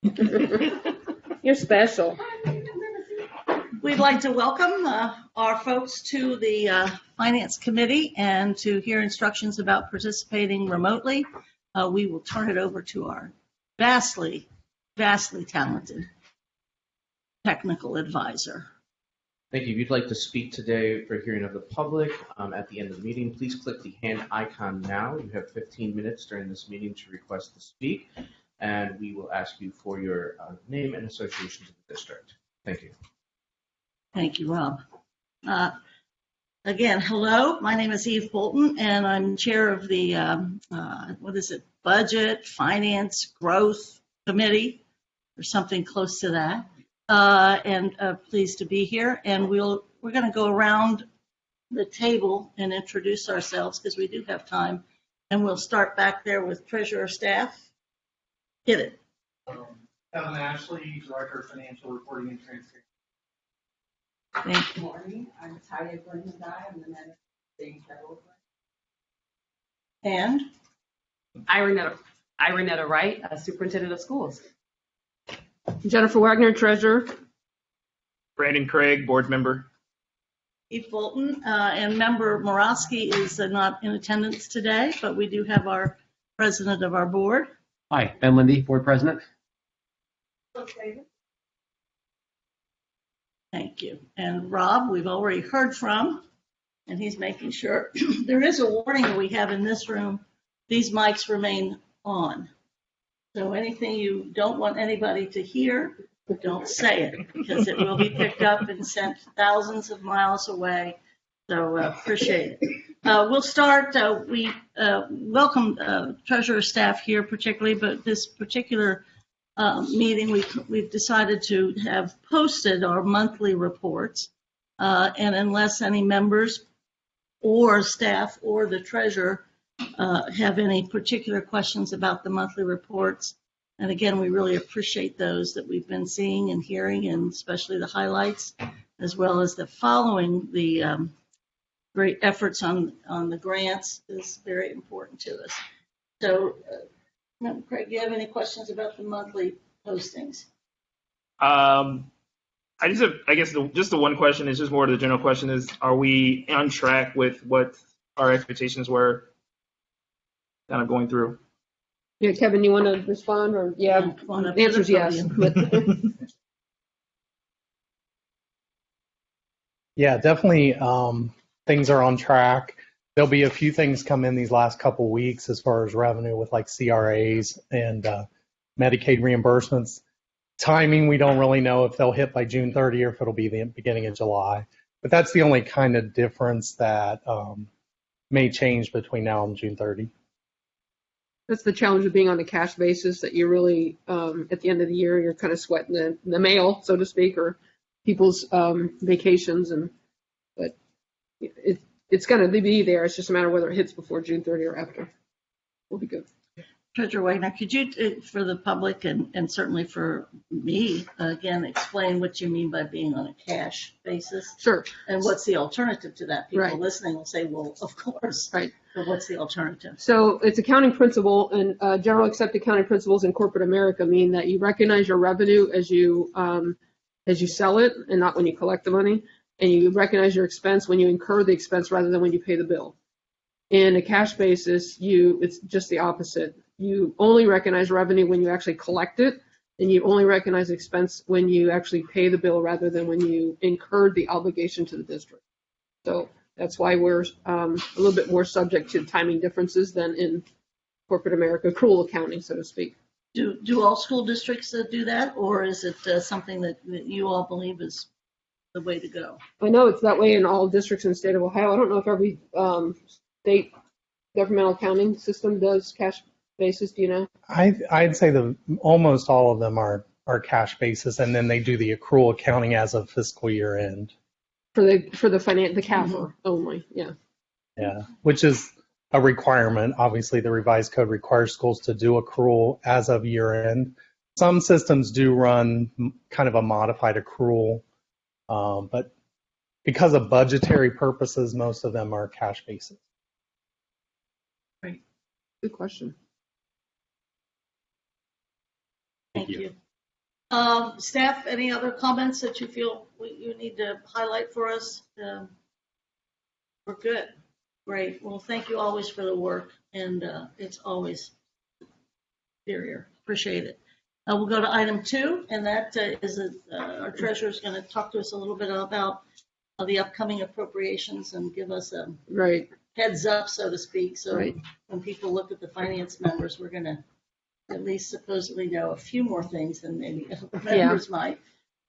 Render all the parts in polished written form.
You're special. We'd like to welcome our folks to the Finance Committee and to hear instructions about participating remotely. We will turn it over to our vastly talented technical advisor. Thank you. If you'd like to speak today for hearing of the public at the end of the meeting, please click the hand icon now. You have 15 minutes during this meeting to request to speak, and we will ask you for your name and association to the district. Thank you. Thank you, Rob. Again, hello. My name is Eve Bolton, and I'm chair of the, Budget, Finance, Growth Committee, or something close to that. And pleased to be here. And we're going to go around the table and introduce ourselves because we do have time. And we'll start back there with treasurer staff. Hit it. Kevin Ashley, Director of Financial Reporting and Transparency. Thank you. Good morning. I'm Talia Glendenguy. I'm the manager of the federal. And Ironetta Wright, Superintendent of Schools. Jennifer Wagner, treasurer. Brandon Craig, board member. Eve Bolton and member Morosky is not in attendance today, but we do have our president of our board. Hi, Ben Lindy, board president. Thank you. And Rob, we've already heard from, and he's making sure. There is a warning that we have in this room. These mics remain on. So anything you don't want anybody to hear, don't say it, because it will be picked up and sent thousands of miles away. So appreciate it. We'll start. We welcome treasurer staff here particularly, but this particular meeting, we've decided to have posted our monthly reports. And unless any members or staff or the treasurer have any particular questions about the monthly reports, and again, we really appreciate those that we've been seeing and hearing, and especially the highlights, as well as the following the great efforts on the grants is very important to us. So, Craig, do you have any questions about the monthly postings? I guess just the one question is just more of the general question is, are we on track with what our expectations were kind of going through? Yeah, Kevin, you want to respond? Or the answer is yes. Yeah, definitely. Things are on track. There'll be a few things come in these last couple weeks as far as revenue with like CRAs and Medicaid reimbursements. Timing, we don't really know if they'll hit by June 30 or if it'll be the beginning of July. But that's the only kind of difference that may change between now and June 30. That's the challenge of being on a cash basis, that you're really, at the end of the year, you're kind of sweating the mail, so to speak, or people's vacations. But it's going to be there. It's just a matter of whether it hits before June 30 or after. We'll be good. Treasurer Wagner, could you, for the public and certainly for me, again, explain what you mean by being on a cash basis? Sure. And what's the alternative to that? People Right. listening will say, well, of course. Right. But what's the alternative? So it's accounting principle, and general accepted accounting principles in corporate America mean that you recognize your revenue as you sell it and not when you collect the money, and you recognize your expense when you incur the expense rather than when you pay the bill. In a cash basis, it's just the opposite. You only recognize revenue when you actually collect it, and you only recognize expense when you actually pay the bill rather than when you incurred the obligation to the district. So that's why we're a little bit more subject to timing differences than in corporate America, accrual accounting, so to speak. Do all school districts do that, or is it something that you all believe is the way to go? I know it's that way in all districts in the state of Ohio. I don't know if every state governmental accounting system does cash basis. Do you know? I'd say almost all of them are cash basis, and then they do the accrual accounting as of fiscal year end. For the CAFR only, yeah. Yeah, which is a requirement. Obviously, the revised code requires schools to do accrual as of year end. Some systems do run kind of a modified accrual, but because of budgetary purposes, most of them are cash basis. Right. Good question. Thank you. Staff, any other comments that you feel you need to highlight for us? We're good. Great. Well, thank you always for the work, and it's always superior. Appreciate it. We'll go to item 2, and that is our treasurer is going to talk to us a little bit about the upcoming appropriations and give us a Right. heads up, so to speak. So Right. when people look at the finance numbers, we're going to at least supposedly know a few more things than maybe other members might.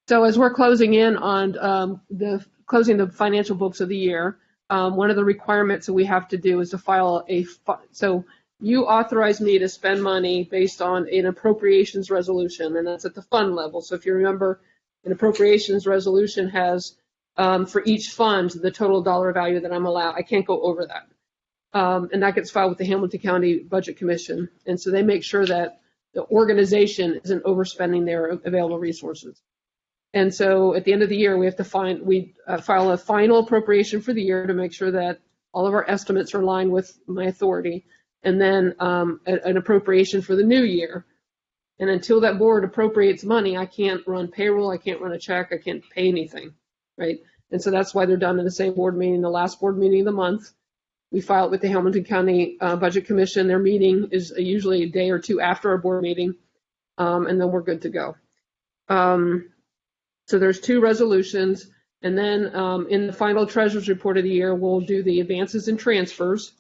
So as we're closing in on closing the financial books of the year, one of the requirements that we have to do is to file so you authorize me to spend money based on an appropriations resolution, and that's at the fund level. So if you remember, an appropriations resolution has for each fund the total dollar value that I'm allowed. I can't go over that. And that gets filed with the Hamilton County Budget Commission. And so they make sure that the organization isn't overspending their available resources. And so at the end of the year, we have to file a final appropriation for the year to make sure that all of our estimates are in line with my authority, and then an appropriation for the new year. And until that board appropriates money, I can't run payroll, I can't run a check, I can't pay anything, right? And so that's why they're done in the same board meeting, the last board meeting of the month. We file it with the Hamilton County Budget Commission. Their meeting is usually a day or two after our board meeting, and then we're good to go. So there's 2 resolutions, and then in the final treasurer's report of the year, we'll do the advances and transfers.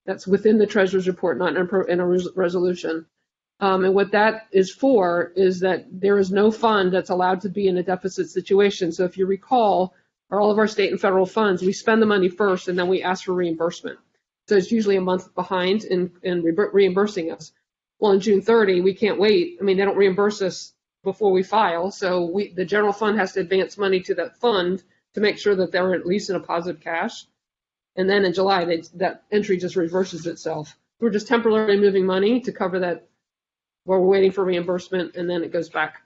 That's within the treasurer's report, not in a resolution. And what that is for is that there is no fund that's allowed to be in a deficit situation. So if you recall, all of our state and federal funds, we spend the money first and then we ask for reimbursement. So it's usually a month behind in reimbursing us. Well, on June 30, we can't wait. I mean, they don't reimburse us before we file. So the general fund has to advance money to that fund to make sure that they're at least in a positive cash. And then in July, that entry just reverses itself. We're just temporarily moving money to cover that while we're waiting for reimbursement, and then it goes back.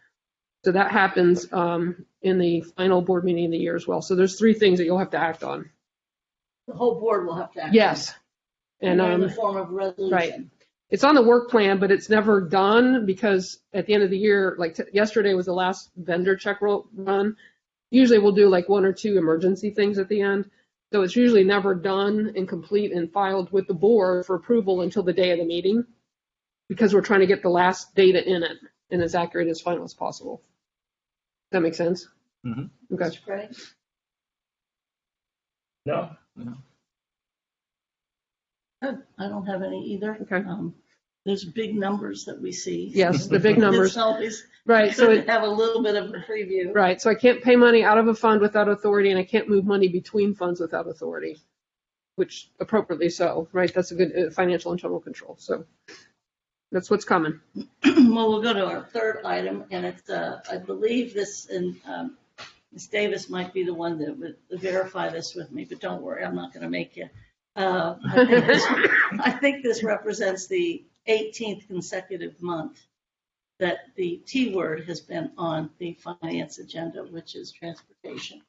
So that happens in the final board meeting of the year as well. So there's 3 things that you'll have to act on. The whole board will have to act. Yes. And in the form of resolution. Right. It's on the work plan, but it's never done because at the end of the year, like yesterday was the last vendor check run. Usually we'll do like 1 or 2 emergency things at the end. So it's usually never done and complete and filed with the board for approval until the day of the meeting, because we're trying to get the last data in it and as accurate as final as possible. Does that make sense? Mm-hmm. Okay. Mr. Craig? No. Good. I don't have any either. Okay. There's big numbers that we see. Yes, the big numbers. It's always Right. So good to have a little bit of a preview. right. So I can't pay money out of a fund without authority, and I can't move money between funds without authority, which appropriately so, right? That's a good financial internal control. So that's what's coming. Well, we'll go to our 3rd item, and it's, I believe this, and Ms. Davis might be the one that would verify this with me, but don't worry, I'm not going to make you. I think this represents the 18th consecutive month that the T word has been on the finance agenda, which is transportation.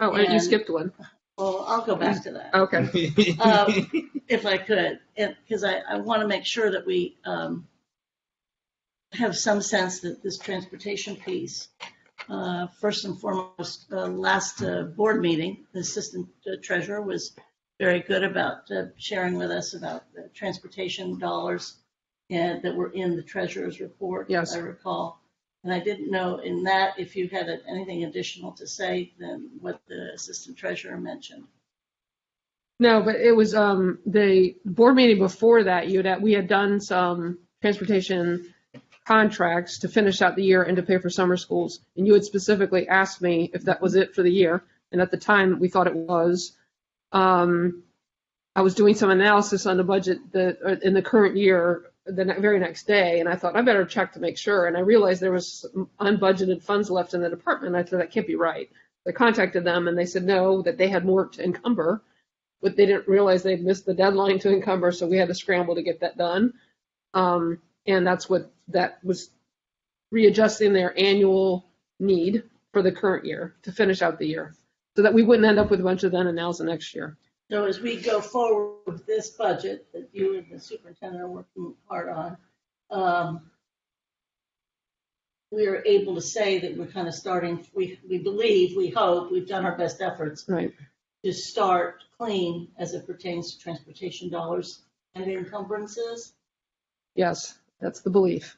Oh, and you skipped one. Well, I'll go back to that. Okay. If I could, because I want to make sure that we have some sense that this transportation piece, first and foremost, last board meeting, the assistant treasurer was very good about sharing with us about the transportation dollars that were in the treasurer's report, yes. I recall. And I didn't know in that if you had anything additional to say than what the assistant treasurer mentioned. No, but it was the board meeting before that. We had done some transportation contracts to finish out the year and to pay for summer schools, and you had specifically asked me if that was it for the year. And at the time, we thought it was. I was doing some analysis on the budget in the current year the very next day, and I thought I better check to make sure. And I realized there was some unbudgeted funds left in the department. I thought that can't be right. I contacted them, and they said no, that they had more to encumber, but they didn't realize they'd missed the deadline to encumber, so we had to scramble to get that done. And that was readjusting their annual need for the current year to finish out the year, so that we wouldn't end up with a bunch of then and nows the next year. So as we go forward with this budget that you and the superintendent are working hard on, we're able to say that we're kind of starting, we believe, we hope, we've done our best efforts Right. to start clean as it pertains to transportation dollars and encumbrances. Yes, that's the belief.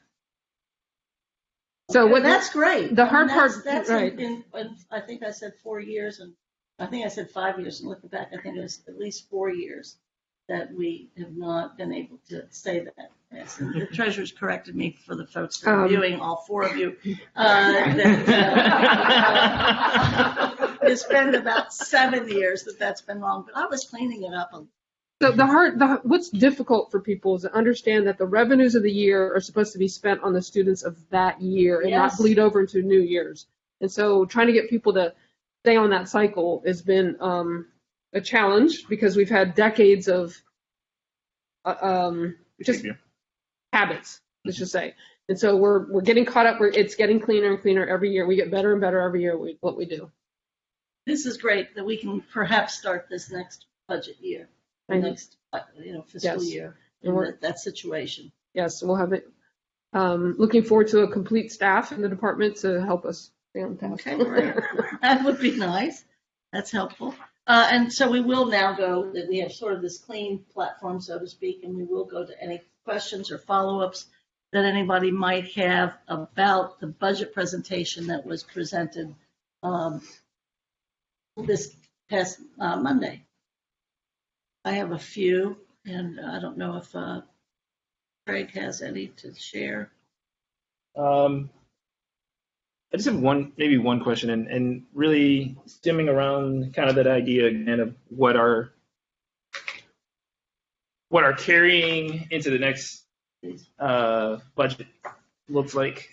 So And what that's great. the hard that's, part- that's right. in, I think I said 4 years, and I think I said 5 years, and looking back, I think it was at least 4 years that we have not been able to say that. Yes, and the treasurer's corrected me for the folks that are viewing, all 4 of you. It's been about 7 years that's been wrong, but I was cleaning it up a So what's difficult for people is to understand that the revenues of the year are supposed to be spent on the students of that year and not Yes. bleed over into new years. And so trying to get people to stay on that cycle has been a challenge because we've had decades of just habits, let's just say. And so we're getting caught up. It's getting cleaner and cleaner every year. We get better and better every year what we do. This is great that we can perhaps start this next budget year, the next fiscal Yes. year, And in that situation. Yes, we'll have it. Looking forward to a complete staff in the department to help us stay on task. Okay, great. That would be nice. That's helpful. And so we will now go, that we have sort of this clean platform, so to speak, and we will go to any questions or follow-ups that anybody might have about the budget presentation that was presented this past Monday. I have a few, and I don't know if Craig has any to share. I just have maybe one question, and really stemming around kind of that idea again of what our carrying into the next budget looks like.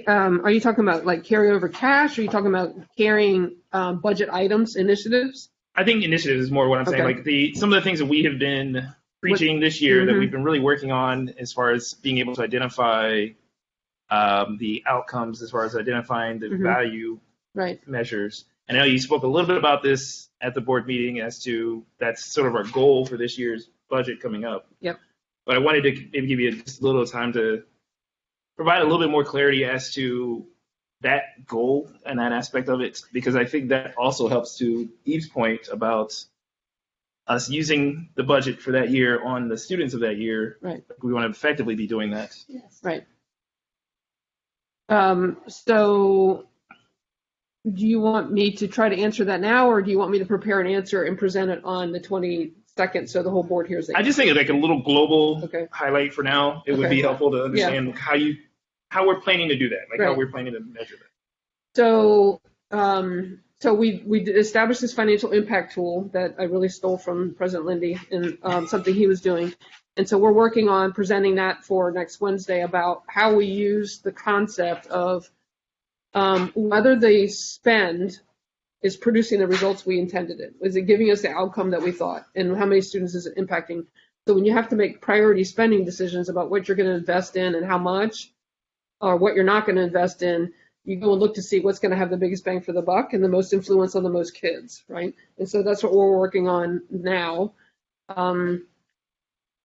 Are you talking about like carryover cash? Or are you talking about carrying budget items, initiatives? I think initiatives is more what I'm saying. Okay. Like some of the things that we have been preaching this year that we've been really working on as far as being able to identify the outcomes, as far as identifying the value Right. measures. I know you spoke a little bit about this at the board meeting as to that's sort of our goal for this year's budget coming up. Yep. But I wanted to maybe give you just a little time to provide a little bit more clarity as to that goal and that aspect of it, because I think that also helps to Eve's point about us using the budget for that year on the students of that year. Right. We want to effectively be doing that. Yes. Right. So do you want me to try to answer that now, or do you want me to prepare an answer and present it on the 22nd so the whole board hears it? I just think like a little global Okay. highlight for now. It would Okay. be helpful to understand how we're planning to do that, like how Right. we're planning to measure that. So, we established this financial impact tool that I really stole from President Lindy and something he was doing. And so we're working on presenting that for next Wednesday about how we use the concept of whether the spend is producing the results we intended it. Is it giving us the outcome that we thought? And how many students is it impacting? So when you have to make priority spending decisions about what you're going to invest in and how much, or what you're not going to invest in, you go and look to see what's going to have the biggest bang for the buck and the most influence on the most kids, right? And so that's what we're working on now.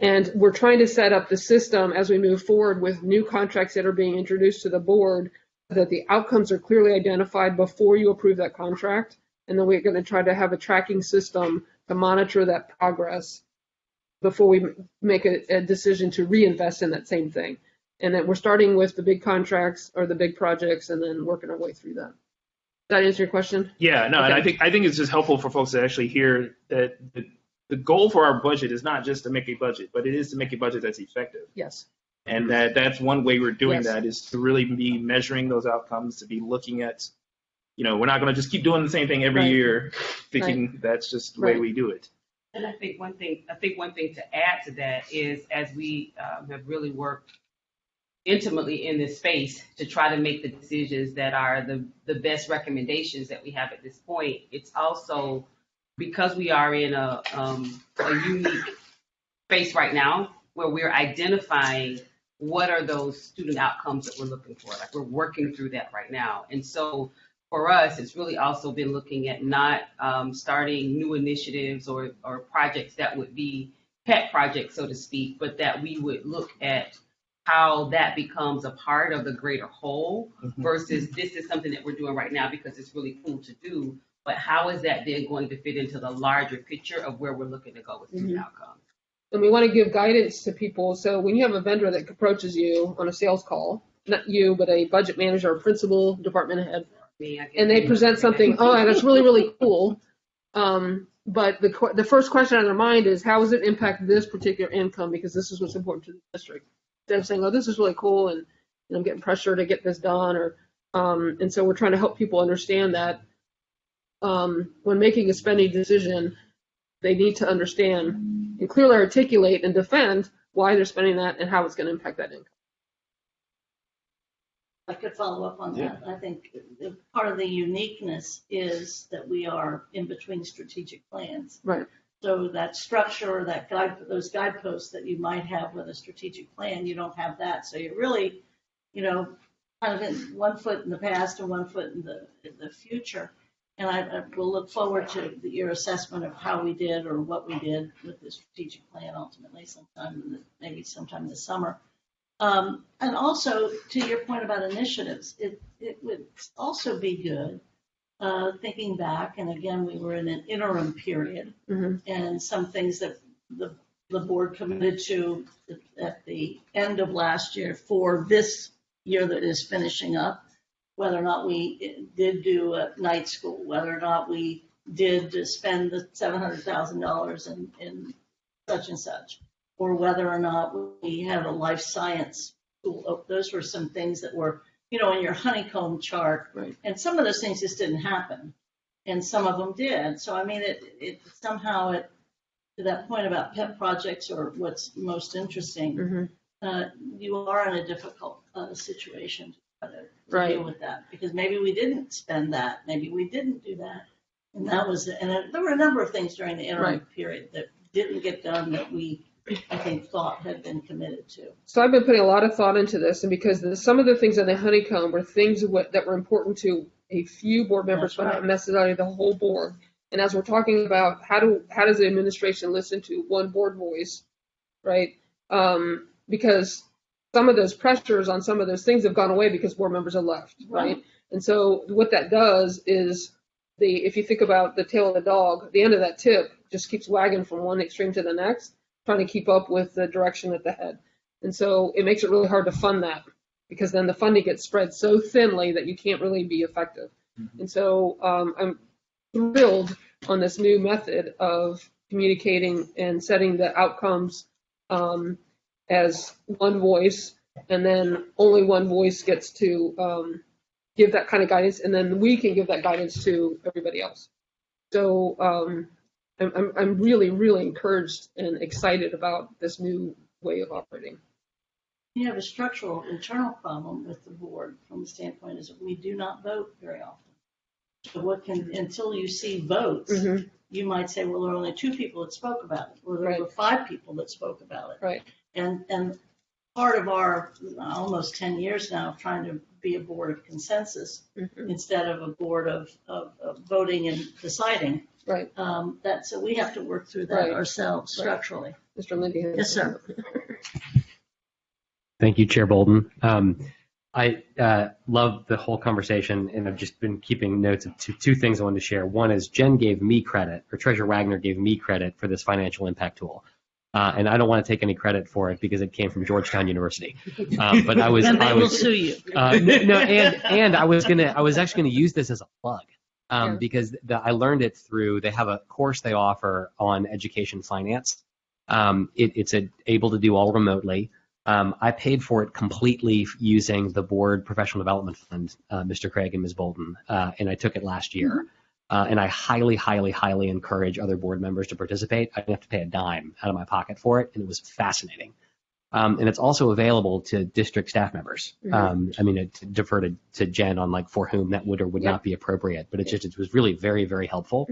And we're trying to set up the system as we move forward with new contracts that are being introduced to the board, that the outcomes are clearly identified before you approve that contract. And then we're going to try to have a tracking system to monitor that progress before we make a decision to reinvest in that same thing. And then we're starting with the big contracts or the big projects and then working our way through that. Does that answer your question? Yeah, no, and Okay. I think it's just helpful for folks to actually hear that the goal for our budget is not just to make a budget, but it is to make a budget that's effective. Yes. And that's one way we're doing Yes. that is to really be measuring those outcomes, to be looking at, we're not going to just keep doing the same thing every Right. year, thinking that's just the way Right. we do it. And I think one thing to add to that is as we have really worked intimately in this space to try to make the decisions that are the best recommendations that we have at this point, it's also because we are in a unique space right now where we're identifying what are those student outcomes that we're looking for. Like we're working through that right now. And so for us, it's really also been looking at not starting new initiatives or projects that would be pet projects, so to speak, but that we would look at how that becomes a part of the greater whole versus this is something that we're doing right now because it's really cool to do. But how is that then going to fit into the larger picture of where we're looking to go with these outcomes? And we want to give guidance to people. So when you have a vendor that approaches you on a sales call, not you, but a budget manager or principal, department head, and they present something, oh, that's really, really cool. But the first question on their mind is, how does it impact this particular income? Because this is what's important to the district. Instead of saying, oh, this is really cool, and I'm getting pressure to get this done, and so we're trying to help people understand that when making a spending decision, they need to understand and clearly articulate and defend why they're spending that and how it's going to impact that income. I could follow up on that. I think part of the uniqueness is that we are in between strategic plans. Right. So that structure, that those guideposts that you might have with a strategic plan, you don't have that. So you're really, kind of in one foot in the past and one foot in the future. And I will look forward to your assessment of how we did or what we did with the strategic plan ultimately maybe sometime this summer. And also, to your point about initiatives, it would also be good thinking back, and again, we were in an interim period, and some things that the board committed to at the end of last year for this year that is finishing up, whether or not we did do a night school, whether or not we did spend the $700,000 in such and such, or whether or not we have a life science school. Those were some things that were, in your honeycomb chart. Right. And some of those things just didn't happen, and some of them did. So, I mean, it somehow, to that point about pet projects or what's most interesting, you are in a difficult situation to deal with that, because maybe we didn't spend that, maybe we didn't do that. And there were a number of things during the interim period that didn't get done that we, I think, thought had been committed to. So I've been putting a lot of thought into this, and because some of the things in the honeycomb were things that were important to a few board members, but not necessarily the whole board. And as we're talking about how does the administration listen to one board voice, right? Because some of those pressures on some of those things have gone away because board members have left, right? And so what that does is if you think about the tail of the dog, the end of that tip just keeps wagging from one extreme to the next, trying to keep up with the direction at the head. And so it makes it really hard to fund that, because then the funding gets spread so thinly that you can't really be effective. And so I'm thrilled on this new method of communicating and setting the outcomes as one voice, and then only one voice gets to give that kind of guidance, and then we can give that guidance to everybody else. So I'm really, really encouraged and excited about this new way of operating. You have a structural internal problem with the board from the standpoint is that we do not vote very often. So until you see votes, you might say, well, there were only 2 people that spoke about it, or there were 5 people that spoke about it. Right. And part of our almost 10 years now of trying to be a board of consensus instead of a board of voting and deciding. Right. So we have to work through that ourselves structurally. Mr. Lindy. Yes, sir. Thank you, Chair Bolden. I love the whole conversation, and I've just been keeping notes of two things I wanted to share. One is Jen gave me credit, or Treasurer Wagner gave me credit for this financial impact tool. And I don't want to take any credit for it because it came from Georgetown University. But I was, and they will sue you. And I was actually going to use this as a plug because I learned it through. They have a course they offer on education finance. It's able to do all remotely. I paid for it completely using the board professional development fund, Mr. Craig and Ms. Bolden, and I took it last year. And I highly, highly, highly encourage other board members to participate. I didn't have to pay a dime out of my pocket for it, and it was fascinating. And it's also available to district staff members. I mean, to defer to Jen on for whom that would or would not be appropriate, but it was really very, very helpful.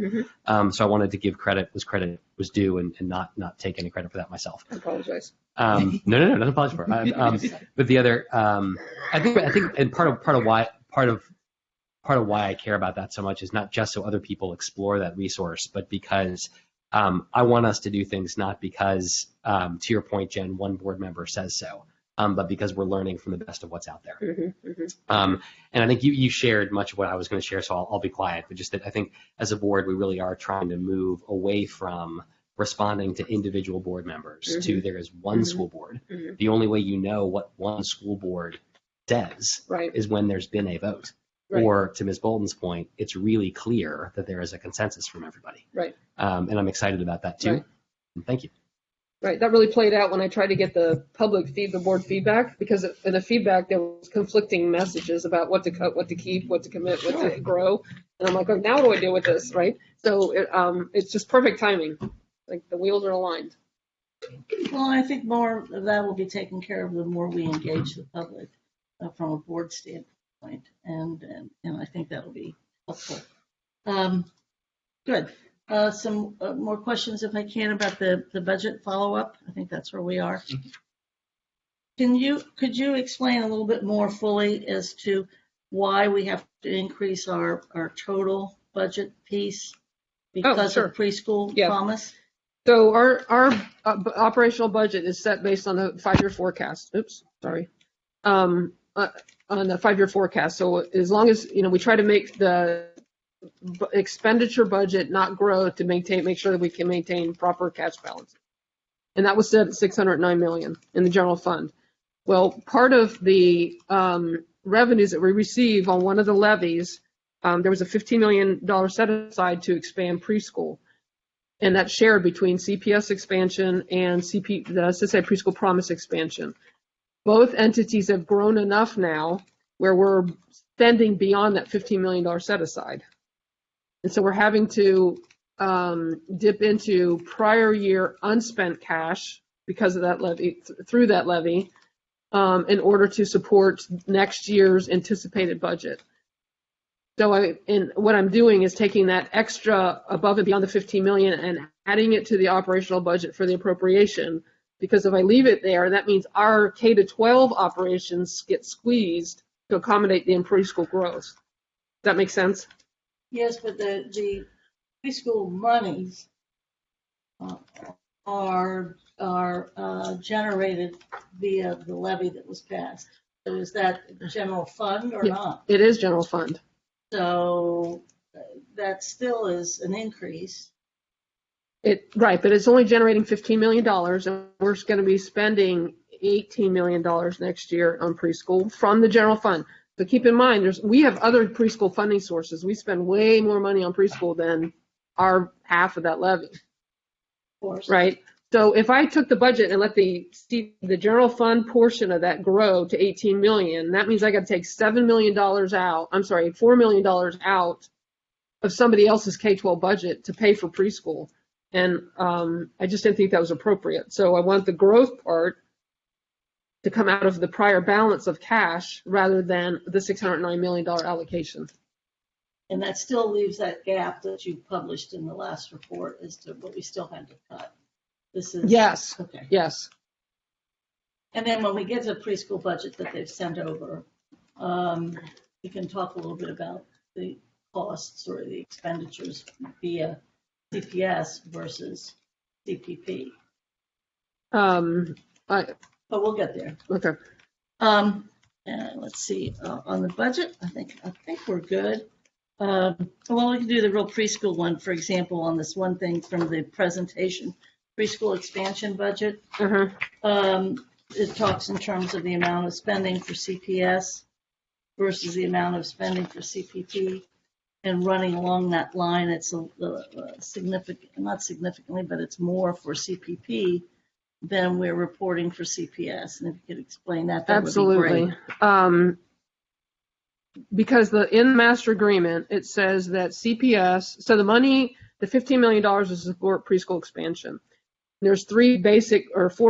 So I wanted to give credit was due and not take any credit for that myself. I apologize. No, don't apologize for it. But the other, I think, and part of why I care about that so much is not just so other people explore that resource, but because I want us to do things not because, to your point, Jen, one board member says so. but because we're learning from the best of what's out there. Mm-hmm, mm-hmm. And I think you shared much of what I was going to share, so I'll be quiet. But just that I think as a board, we really are trying to move away from responding to individual board members Mm-hmm. to there is one Mm-hmm. school board. Mm-hmm. The only way you know what one school board says Right. is when there's been a vote. Right. Or to Ms. Bolton's point, it's really clear that there is a consensus from everybody. Right. And I'm excited about that too. Right. And thank you. Right, that really played out when I tried to get the the board feedback, because in the feedback there was conflicting messages about what to cut, what to keep, what to commit, what to grow, and I'm like, oh, now what do I do with this, right? So it's just perfect timing, like the wheels are aligned. Well, I think more of that will be taken care of the more we engage the public from a board standpoint, and I think that'll be helpful. Good. Some more questions, if I can, about the budget follow-up. I think that's where we are. Could you explain a little bit more fully as to why we have to increase our total budget piece because sure. of preschool Yeah. promise? So our operational budget is set based on the 5-year forecast. Oops, sorry. On the 5-year forecast. So as long as, we try to make the expenditure budget not grow to make sure that we can maintain proper cash balance. And that was set at $609 million in the general fund. Well, part of the revenues that we receive on one of the levies, there was a $15 million set aside to expand preschool. And that's shared between CPS expansion and the Cincinnati Preschool Promise expansion. Both entities have grown enough now where we're spending beyond that $15 million set aside. And so we're having to dip into prior year unspent cash because of that levy, through that levy, in order to support next year's anticipated budget. So what I'm doing is taking that extra above and beyond the $15 million and adding it to the operational budget for the appropriation. Because if I leave it there, that means our K-12 operations get squeezed to accommodate the preschool growth. Does that make sense? Yes, but the preschool monies are generated via the levy that was passed. So is that general fund or not? It is general fund. So that still is an increase. Right, but it's only generating $15 million, and we're going to be spending $18 million next year on preschool from the general fund. So keep in mind, we have other preschool funding sources. We spend way more money on preschool than our half of that levy. Of course. Right? So if I took the budget and let the general fund portion of that grow to $18 million, that means I got to take $4 million out of somebody else's K-12 budget to pay for preschool. And I just didn't think that was appropriate. So I want the growth part to come out of the prior balance of cash rather than the $609 million allocation. And that still leaves that gap that you published in the last report as to what we still had to cut. This is Yes. Okay. Yes. And then when we get to the preschool budget that they've sent over, we can talk a little bit about the costs or the expenditures via CPS versus CPP. But we'll get there. Okay. Let's see. On the budget, I think we're good. Well, we can do the real preschool one, for example, on this one thing from the presentation, preschool expansion budget. It talks in terms of the amount of spending for CPS versus the amount of spending for CPP. And running along that line, it's a significant, not significantly, but it's more for CPP than we're reporting for CPS. And if you could explain that, that Absolutely. would be great. Because in the master agreement, it says that CPS, so the money, the $15 million is to support preschool expansion. There's four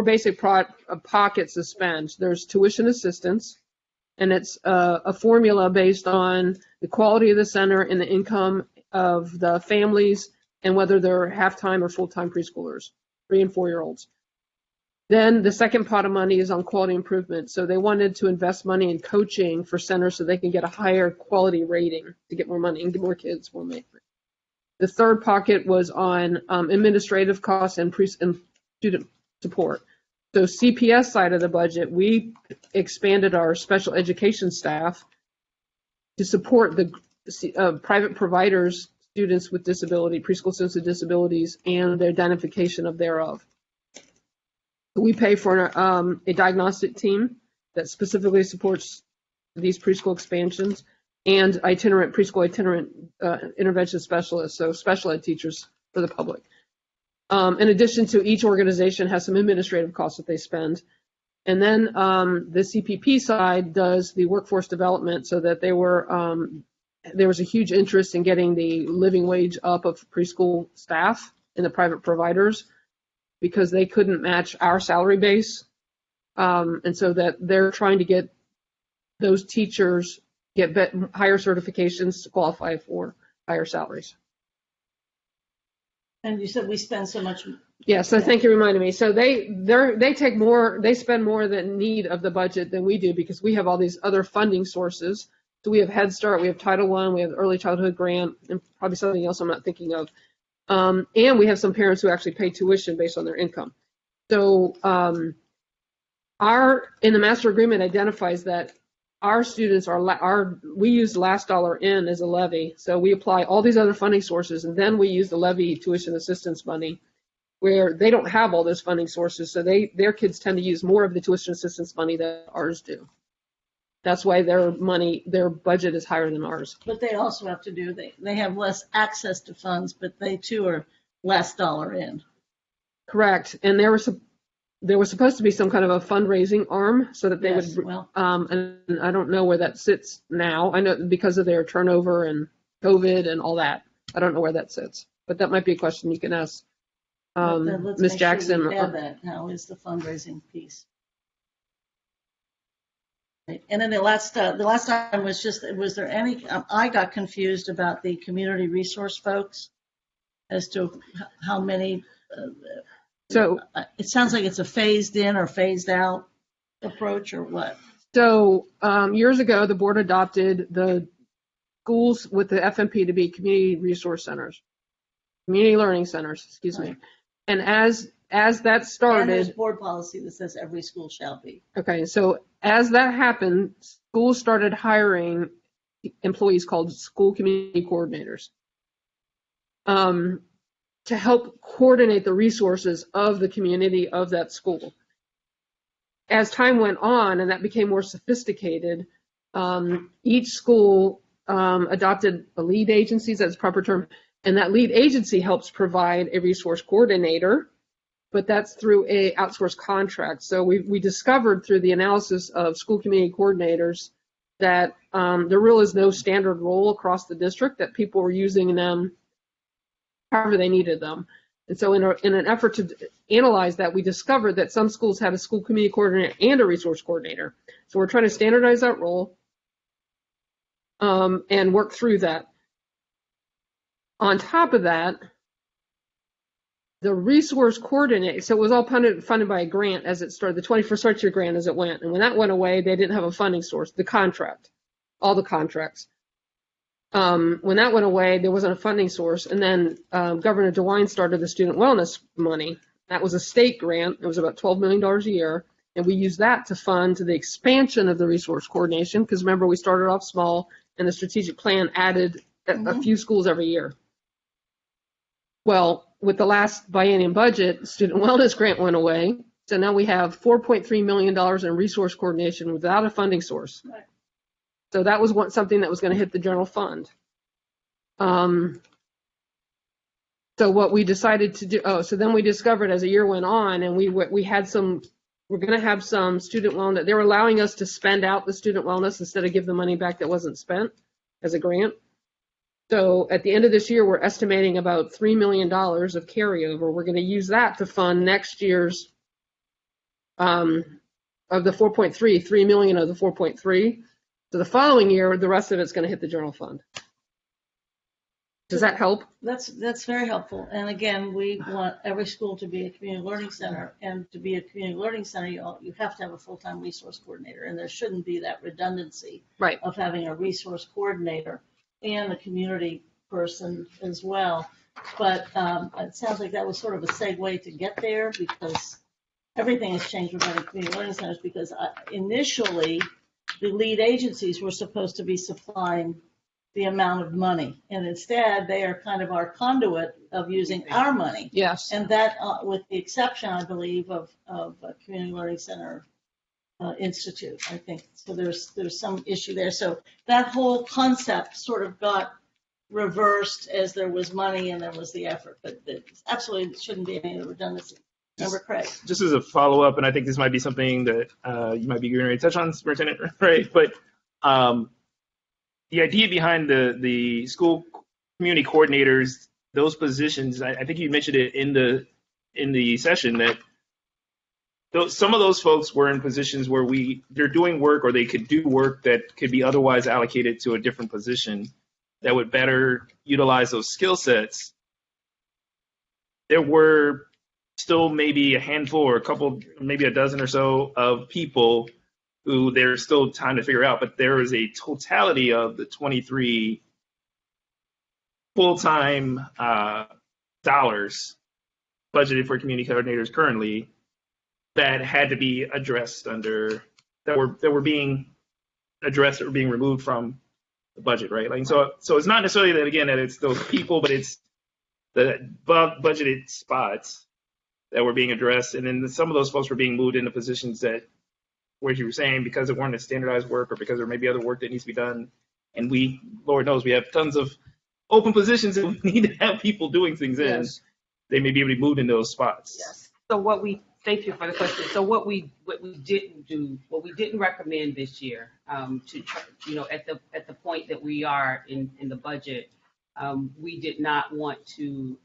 basic pockets to spend. There's tuition assistance, and it's a formula based on the quality of the center and the income of the families and whether they're half-time or full-time preschoolers, 3- and 4-year-olds. Then the second pot of money is on quality improvement. So they wanted to invest money in coaching for centers so they can get a higher quality rating to get more money and get more kids more money. The third pocket was on administrative costs and student support. So CPS side of the budget, we expanded our special education staff to support the private providers, students with disability, preschool students with disabilities, and the identification of thereof. We pay for a diagnostic team that specifically supports these preschool expansions, and preschool itinerant intervention specialists, so special ed teachers for the public. In addition to, each organization has some administrative costs that they spend. And then the CPP side does the workforce development, so that there was a huge interest in getting the living wage up of preschool staff and the private providers, because they couldn't match our salary base. And so that they're trying to get those teachers get higher certifications to qualify for higher salaries. And you said we spend so much. Yeah, so thank you for reminding me. So they spend more than need of the budget than we do, because we have all these other funding sources. So we have Head Start, we have Title I, we have the Early Childhood Grant, and probably something else I'm not thinking of. And we have some parents who actually pay tuition based on their income. So in the master agreement identifies that our students we use last dollar in as a levy. So we apply all these other funding sources, and then we use the levy tuition assistance money, where they don't have all those funding sources. So their kids tend to use more of the tuition assistance money than ours do. That's why their budget is higher than ours. But they also have to they have less access to funds, but they too are last dollar in. Correct. And there was supposed to be some kind of a fundraising arm, so that they would, and I don't know where that sits now. I know because of their turnover and COVID and all that. I don't know where that sits, but that might be a question you can ask Ms. Jackson. Sure we have that. How is the fundraising piece? Right. And then the last time was there any? I got confused about the community resource folks as to how many. So it sounds like it's a phased in or phased out approach, or what? So years ago, the board adopted the schools with the FMP to be community resource centers, community learning centers, excuse me. And as that started, and there's board policy that says every school shall be. Okay, so as that happened, schools started hiring employees called school community coordinators. To help coordinate the resources of the community of that school. As time went on and that became more sophisticated, each school adopted a lead agency, that's the proper term, and that lead agency helps provide a resource coordinator, but that's through a outsourced contract. So we discovered through the analysis of school community coordinators that there really is no standard role across the district, that people were using them however they needed them. And so in an effort to analyze that, we discovered that some schools had a school community coordinator and a resource coordinator. So we're trying to standardize that role and work through that. On top of that, the resource coordinator, so it was all funded by a grant as it started, the 21st Century Grant as it went. And when that went away, they didn't have a funding source, all the contracts. When that went away, there wasn't a funding source. And then Governor DeWine started the student wellness money. That was a state grant. It was about $12 million a year. And we used that to fund the expansion of the resource coordination, because remember, we started off small and the strategic plan added a few schools every year. Well, with the last biennium budget, the student wellness grant went away. So now we have $4.3 million in resource coordination without a funding source. Right. So that was something that was going to hit the general fund. So what we decided to do, so then we discovered as the year went on, and we're going to have some student wellness. They were allowing us to spend out the student wellness instead of give the money back that wasn't spent as a grant. So at the end of this year, we're estimating about $3 million of carryover. We're going to use that to fund next year's, of the 4.3, 3 million of the 4.3. So the following year, the rest of it's going to hit the general fund. Does that help? That's very helpful. And again, we want every school to be a community learning center, and to be a community learning center, you have to have a full-time resource coordinator, and there shouldn't be that redundancy of having a resource coordinator and a community person as well. But it sounds like that was sort of a segue to get there, because everything has changed regarding community learning centers because initially the lead agencies were supposed to be supplying the amount of money, and instead they are kind of our conduit of using our money. Yes. And that, with the exception, I believe, of Community Learning Center Institute, I think. So there's some issue there. So that whole concept sort of got reversed as there was money and there was the effort. But there absolutely shouldn't be any redundancy. Remember, Craig? Just as a follow-up, and I think this might be something that you might be getting ready to touch on, Superintendent, right? But the idea behind the school community coordinators, those positions, I think you mentioned it in the session that some of those folks were in positions where they're doing work or they could do work that could be otherwise allocated to a different position that would better utilize those skill sets. There were still maybe a handful or a couple, maybe a dozen or so of people who there's still time to figure out, but there is a totality of the 23 full-time dollars budgeted for community coordinators currently that had to be addressed that were being addressed or being removed from the budget, right? Like, so it's not necessarily that, again, that it's those people, but it's the budgeted spots that were being addressed, and then some of those folks were being moved into positions that, where you were saying, because it weren't a standardized work or because there may be other work that needs to be done, and we, Lord knows, we have tons of open positions that we need to have people doing things in. Yes. They may be able to be moved into those spots. Yes. So thank you for the question. So what we didn't do, what we didn't recommend this year, to try, at the point that we are in the budget, we did not want to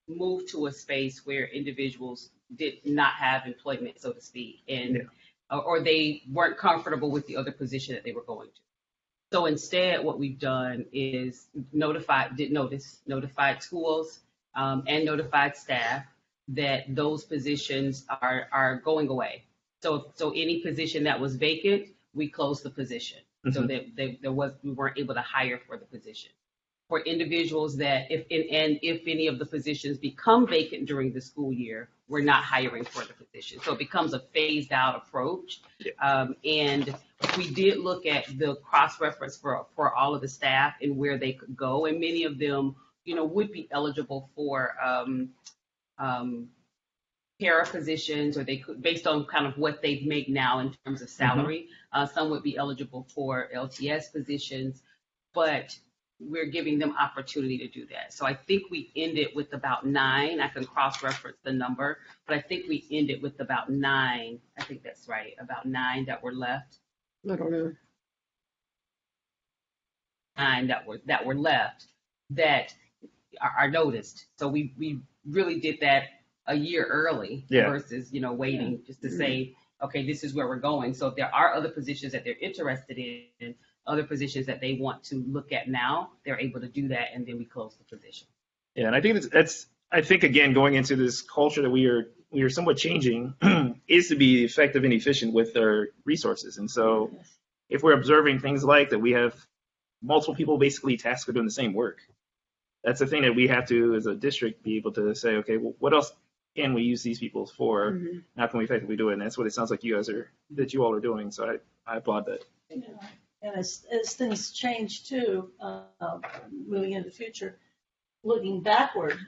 move to a space where individuals did not have employment, so to speak, and or they weren't comfortable with the other position that they were going to. So instead, what we've done is notified schools and notified staff that those positions are going away. So any position that was vacant, we closed the position. Mm-hmm. So that we weren't able to hire for the position. For individuals that if any of the positions become vacant during the school year, we're not hiring for the position. So it becomes a phased out approach. Yeah. And we did look at the cross-reference for all of the staff and where they could go, and many of them, would be eligible for para positions, or they could, based on kind of what they make now in terms of salary. Mm-hmm. Some would be eligible for LTS positions, but we're giving them opportunity to do that. So I think we ended with about 9. I can cross-reference the number, but I think we ended with about 9. I think that's right, about 9 that were left. I don't know. 9 that were left that are noticed. So we really did that a year early versus waiting just to say, okay, this is where we're going. So if there are other positions that they're interested in, other positions that they want to look at now, they're able to do that, and then we close the position. Yeah, and I think that's again, going into this culture that we are somewhat changing is to be effective and efficient with our resources. And so if we're observing things like that, we have multiple people basically tasked with doing the same work. That's the thing that we have to, as a district, be able to say, okay, well, what else can we use these people for? Mm-hmm. How can we effectively do it? And that's what it sounds like you all are doing. So I applaud that. Yeah. And as things change too, moving into the future, looking backward,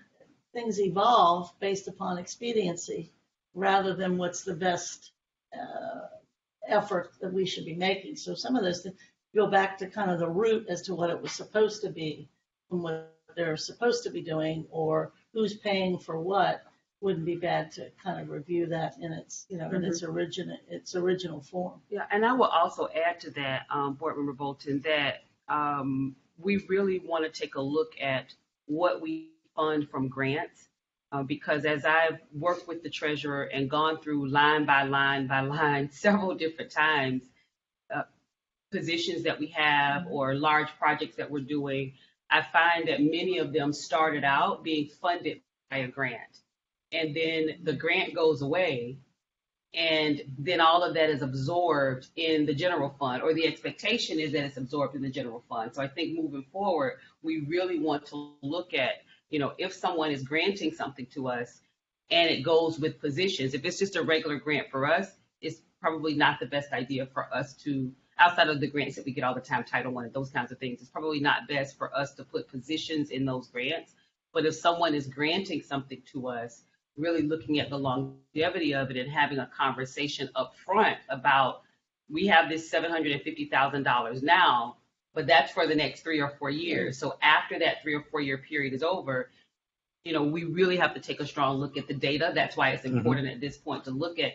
things evolve based upon expediency rather than what's the best effort that we should be making. So some of those things go back to kind of the root as to what it was supposed to be and what they're supposed to be doing, or who's paying for what. Wouldn't be bad to kind of review that in its, in its original form. Yeah, and I will also add to that, Board Member Bolton, that we really want to take a look at what we fund from grants, because as I've worked with the treasurer and gone through line by line several different times, positions that we have or large projects that we're doing, I find that many of them started out being funded by a grant. And then the grant goes away, and then all of that is absorbed in the general fund, or the expectation is that it's absorbed in the general fund. So I think moving forward, we really want to look at, if someone is granting something to us, and it goes with positions. If it's just a regular grant for us, it's probably not the best idea for us to, outside of the grants that we get all the time, Title I, those kinds of things, it's probably not best for us to put positions in those grants. But if someone is granting something to us, really looking at the longevity of it and having a conversation up front about, we have this $750,000 now, but that's for the next 3 or 4 years. So after that 3 or 4 year period is over, we really have to take a strong look at the data. That's why it's important at this point to look at,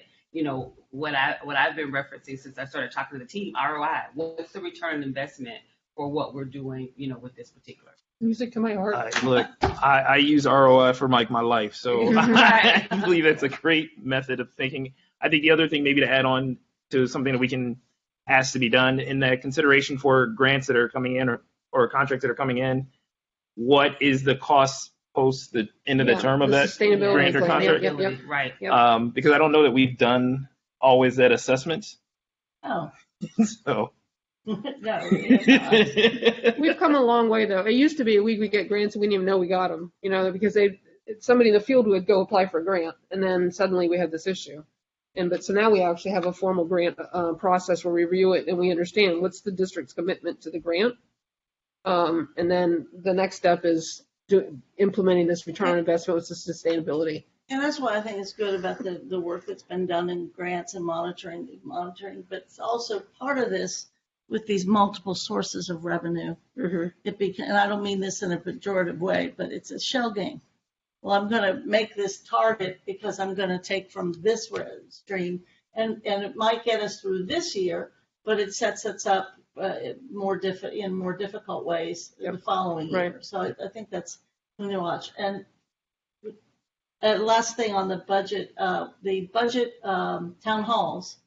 what I've been referencing since I started talking to the team, ROI. What's the return on investment for what we're doing, with this particular? Music to my heart. Look, I use ROI for my life, so I believe that's a great method of thinking. I think the other thing maybe to add on to something that we can ask to be done in that consideration for grants that are coming in or contracts that are coming in, what is the cost post the end of the term of that sustainability grant or plan. contract? Yep. Right. Yep. Because I don't know that we've done always that assessment. Oh, So no. We've come a long way, though. It used to be we get grants and we didn't even know we got them, because somebody in the field would go apply for a grant, and then suddenly we had this issue. So now we actually have a formal grant process where we review it and we understand what's the district's commitment to the grant. And then the next step is implementing this return on investment with the sustainability. And that's why I think it's good about the work that's been done in grants and monitoring, but it's also part of this with these multiple sources of revenue. Mm-hmm. And I don't mean this in a pejorative way, but it's a shell game. Well, I'm going to make this target because I'm going to take from this stream, and it might get us through this year, but it sets us up in more difficult ways the following year. Right. So I think that's something to watch. And last thing on the budget town halls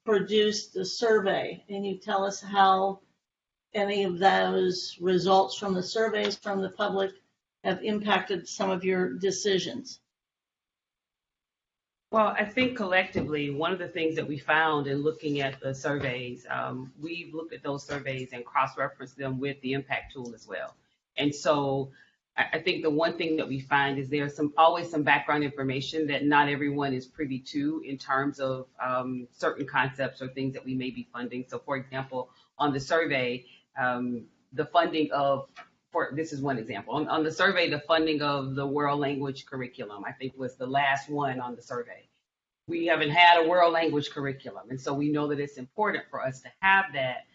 produced a survey, and you tell us how any of those results from the surveys from the public have impacted some of your decisions. Well, I think collectively, one of the things that we found in looking at the surveys, we've looked at those surveys and cross-referenced them with the impact tool as well. And so I think the one thing that we find is there's always some background information that not everyone is privy to in terms of certain concepts or things that we may be funding. So for example, on the survey, the funding of, this is one example. On the survey, the funding of the world language curriculum, I think was the last one on the survey. We haven't had a world language curriculum. And so we know that it's important for us to have that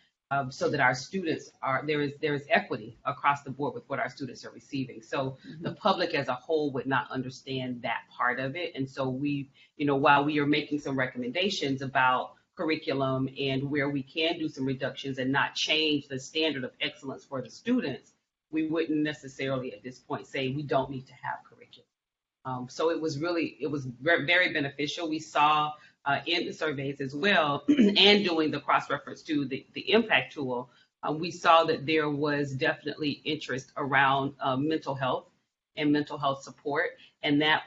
so that our students there is equity across the board with what our students are receiving. So the public as a whole would not understand that part of it. And so we, while we are making some recommendations about curriculum and where we can do some reductions and not change the standard of excellence for the students, we wouldn't necessarily at this point say we don't need to have curriculum. So it was very beneficial. We saw in the surveys as well, and doing the cross-reference to the impact tool, we saw that there was definitely interest around mental health and mental health support. And that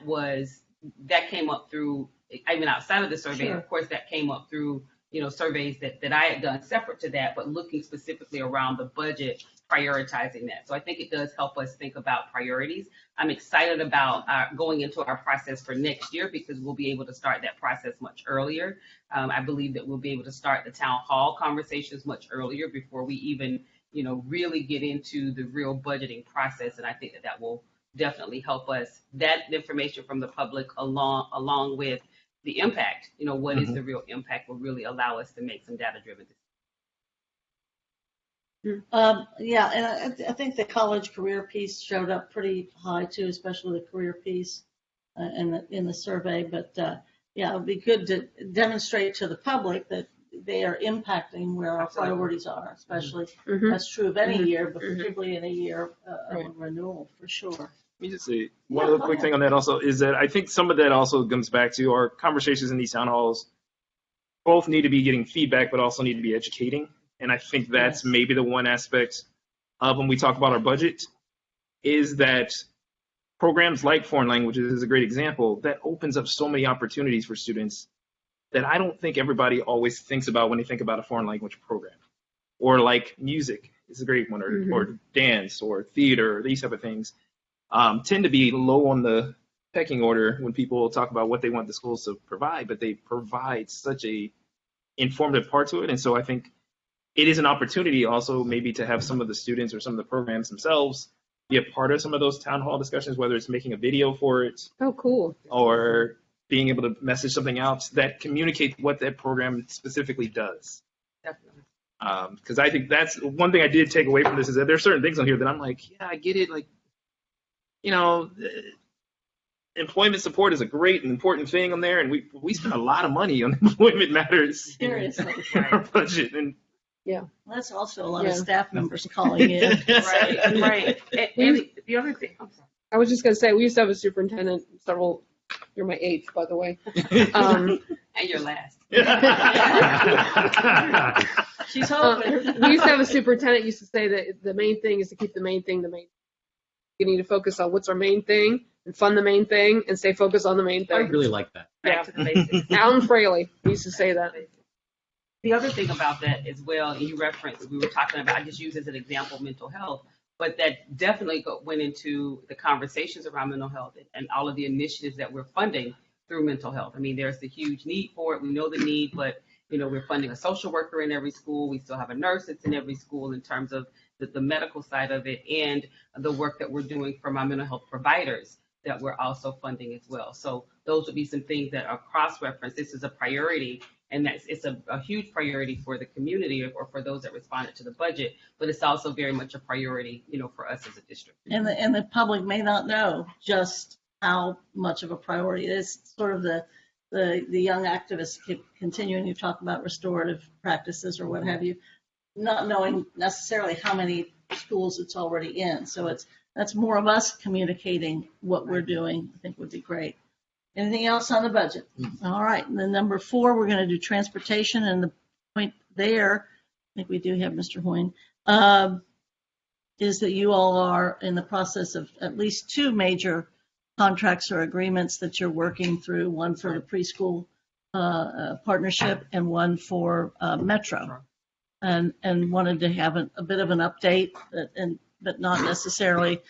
came up through, even outside of the survey, Sure. Of course, that came up through, surveys that I had done separate to that, but looking specifically around the budget, prioritizing that. So I think it does help us think about priorities. I'm excited about going into our process for next year because we'll be able to start that process much earlier. I believe that we'll be able to start the town hall conversations much earlier before we even, really get into the real budgeting process. And I think that will definitely help us. That information from the public along with the impact, what is the real impact, will really allow us to make some data-driven decisions. Yeah, and I think the college career piece showed up pretty high too, especially the career piece in the survey. But yeah, it would be good to demonstrate to the public that they are impacting where our priorities are, especially that's true of any year, but particularly in a year of renewal for sure. Let me just say one other quick thing on that also is that I think some of that also comes back to our conversations in these town halls. Both need to be getting feedback, but also need to be educating. And I think that's maybe the one aspect of when we talk about our budget is that programs like foreign languages is a great example that opens up so many opportunities for students that I don't think everybody always thinks about when they think about a foreign language program. Or like music is a great one, or dance or theater, these type of things tend to be low on the pecking order when people talk about what they want the schools to provide, but they provide such a informative part to it. And so I think it is an opportunity also maybe to have some of the students or some of the programs themselves be a part of some of those town hall discussions, whether it's making a video for it Oh, cool. or being able to message something out that communicates what that program specifically does. Definitely. Because I think that's one thing I did take away from this is that there's certain things on here that I'm like, yeah, I get it. Like, you know, employment support is a great and important thing on there, and we spend a lot of money on employment matters Seriously. in our budget. And That's also a lot of Yeah. staff members calling in. Right. And the other thing, I'm sorry. I was just going to say, we used to have a superintendent you're my eighth, by the way. And your last. She's hoping. We used to have a superintendent used to say that the main thing is to keep the main thing the main. You need to focus on what's our main thing and fund the main thing and stay focused on the main I thing. really like that. Back to the basics. Alan Fraley used to say that. The other thing about that as well, and you referenced, we were talking about, I just use as an example mental health, but that definitely went into the conversations around mental health and all of the initiatives that we're funding through mental health. I mean, there's the huge need for it. We know the need, but we're funding a social worker in every school. We still have a nurse that's in every school in terms of the medical side of it and the work that we're doing for my mental health providers that we're also funding as well. So those would be some things that are cross-referenced. This is a priority, and it's a huge priority for the community or for those that responded to the budget, but it's also very much a priority, for us as a district. And the public may not know just how much of a priority it is. Sort of the young activists keep continuing to talk about restorative practices or what have you, not knowing necessarily how many schools it's already in. So that's more of us communicating what we're doing, I think would be great. Anything else on the budget? All right. And then number 4, we're going to do transportation. And the point there, I think we do have Mr. Hoyne, is that you all are in the process of at least 2 major contracts or agreements that you're working through, one for the preschool partnership and one for Metro. And wanted to have a bit of an update, but not necessarily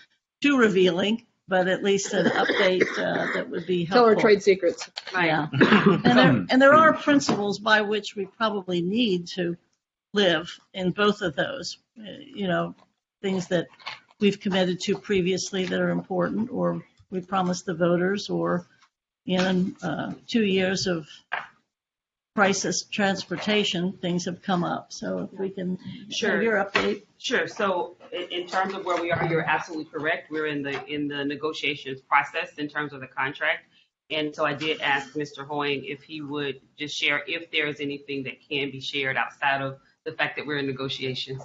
too revealing, but at least an update that would be helpful. Tell our trade secrets. Yeah. And there are principles by which we probably need to live in both of those, things that we've committed to previously that are important, or we promised the voters, or in 2 years of crisis transportation, things have come up. So if we can share your update. Sure. So in terms of where we are, you're absolutely correct. We're in the negotiations process in terms of the contract. And so I did ask Mr. Hoying if he would just share if there is anything that can be shared outside of the fact that we're in negotiations.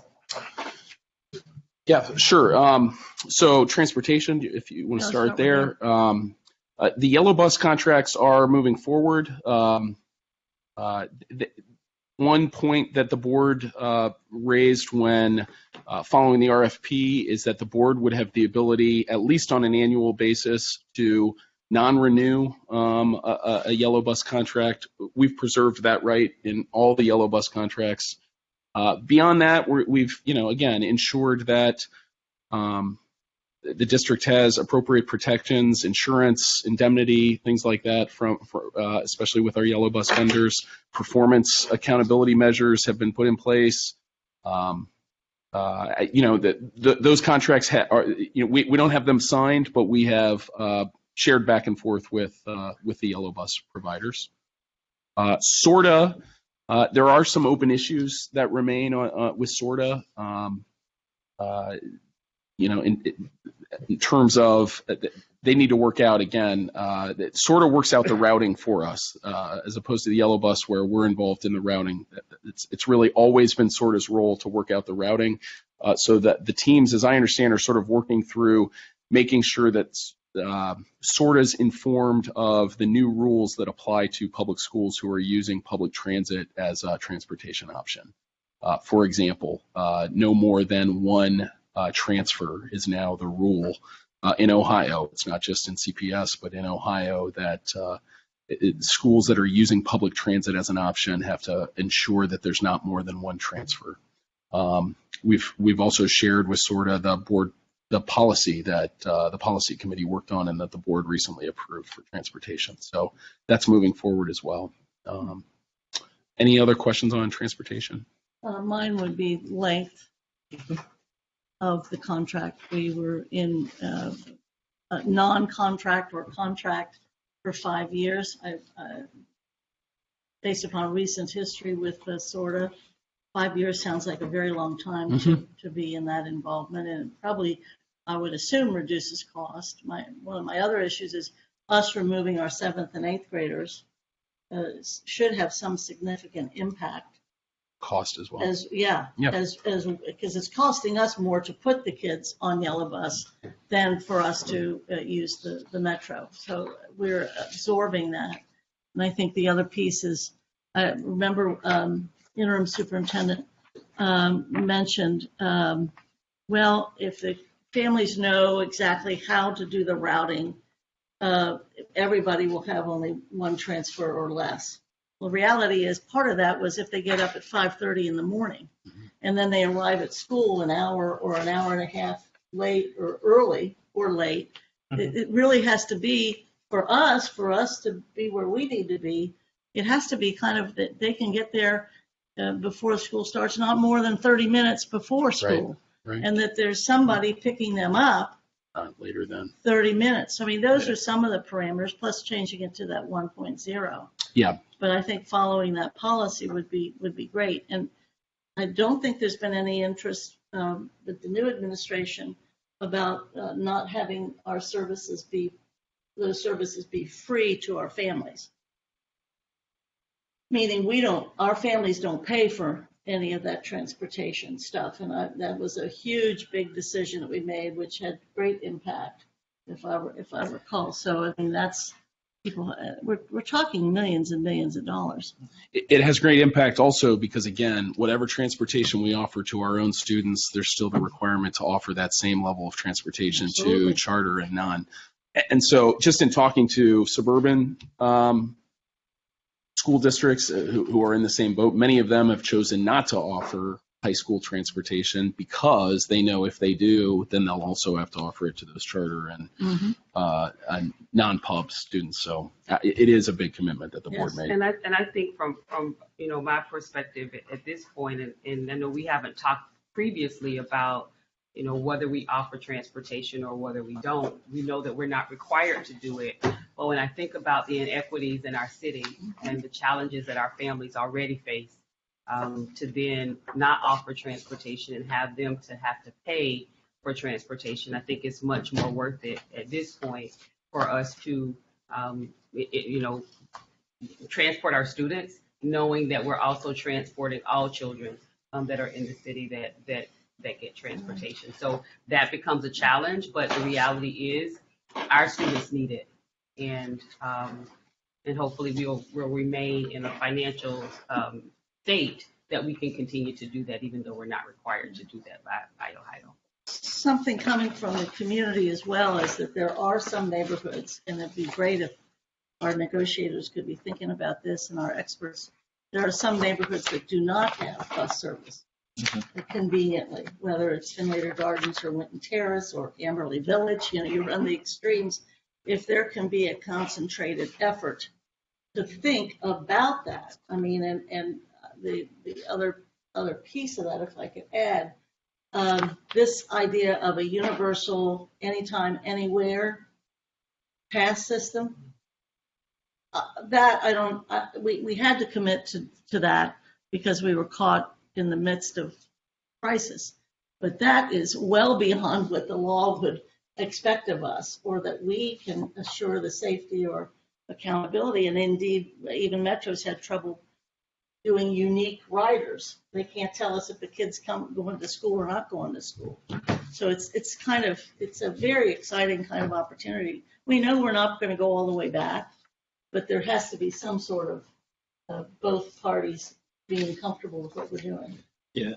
Yeah, sure. So transportation, if you want to start there. The yellow bus contracts are moving forward. One point that the board raised when following the RFP is that the board would have the ability, at least on an annual basis, to non-renew a yellow bus contract. We've preserved that right in all the yellow bus contracts. Beyond that, we've again ensured that the district has appropriate protections, insurance, indemnity, things like that, especially with our yellow bus vendors. Performance accountability measures have been put in place. Those contracts we don't have them signed, but we have shared back and forth with the yellow bus providers. SORTA, there are some open issues that remain with SORTA. In terms of they need to work out again, it sort of works out the routing for us as opposed to the yellow bus where we're involved in the routing. It's really always been SORTA's role to work out the routing, so that the teams, as I understand, are sort of working through making sure that SORTA's informed of the new rules that apply to public schools who are using public transit as a transportation option. For example, no more than one transfer is now the rule in Ohio. It's not just in CPS, but in Ohio that schools that are using public transit as an option have to ensure that there's not more than one transfer. We've also shared with SORTA, the board the policy that the policy committee worked on and that the board recently approved for transportation. So that's moving forward as well. Any other questions on transportation? Mine would be length of the contract. We were in a non-contract or contract for 5 years. Based upon recent history with the SORTA, 5 years sounds like a very long time to be in that involvement, and probably, I would assume, reduces cost. One of my other issues is us removing our 7th and 8th graders should have some significant impact. Cost as well. Because it's costing us more to put the kids on Yellow Bus than for us to use the Metro. So we're absorbing that. And I think the other piece is, I remember interim superintendent mentioned, well, if the families know exactly how to do the routing, everybody will have only one transfer or less. Well, the reality is part of that was if they get up at 5:30 in the morning and then they arrive at school an hour or an hour and a half late or early or late, it really has to be for us to be where we need to be. It has to be kind of that they can get there before school starts, not more than 30 minutes before school, right. And that there's somebody picking them up later than 30 minutes. I mean, those are some of the parameters, plus changing it to that 1.0. Yeah. But I think following that policy would be great. And I don't think there's been any interest with the new administration about not having those services be free to our families. Meaning our families don't pay for any of that transportation stuff. And that was a huge, big decision that we made, which had great impact, if I recall. So, I mean, that's people, we're talking millions and millions of dollars. It has great impact also because, again, whatever transportation we offer to our own students, there's still the requirement to offer that same level of transportation to charter and non. And so just in talking to suburban school districts who are in the same boat, many of them have chosen not to offer high school transportation because they know if they do, then they'll also have to offer it to those charter and non-pub students. So it is a big commitment that the board made. And I think from my perspective at this point, and I know we haven't talked previously about whether we offer transportation or whether we don't. We know that we're not required to do it. But when I think about the inequities in our city and the challenges that our families already face, to then not offer transportation and have them to have to pay for transportation, I think it's much more worth it at this point for us to, transport our students, knowing that we're also transporting all children that are in the city that get transportation. So that becomes a challenge, but the reality is our students need it. And hopefully we'll remain in a financial state that we can continue to do that, even though we're not required to do that by Ohio. Something coming from the community as well is that there are some neighborhoods, and it'd be great if our negotiators could be thinking about this and our experts. There are some neighborhoods that do not have bus service conveniently, whether it's Finlater Gardens or Winton Terrace or Amberley Village. You run the extremes. If there can be a concentrated effort to think about that, I mean, and the other piece of that, if I could add, this idea of a universal anytime, anywhere pass system, we had to commit to that because we were caught in the midst of crisis. But that is well beyond what the law would expect of us, or that we can assure the safety or accountability. And indeed, even Metro's had trouble doing unique riders. They can't tell us if the kids going to school or not going to school. So it's a very exciting kind of opportunity. We know we're not going to go all the way back, but there has to be some sort of both parties being comfortable with what we're doing. Yeah.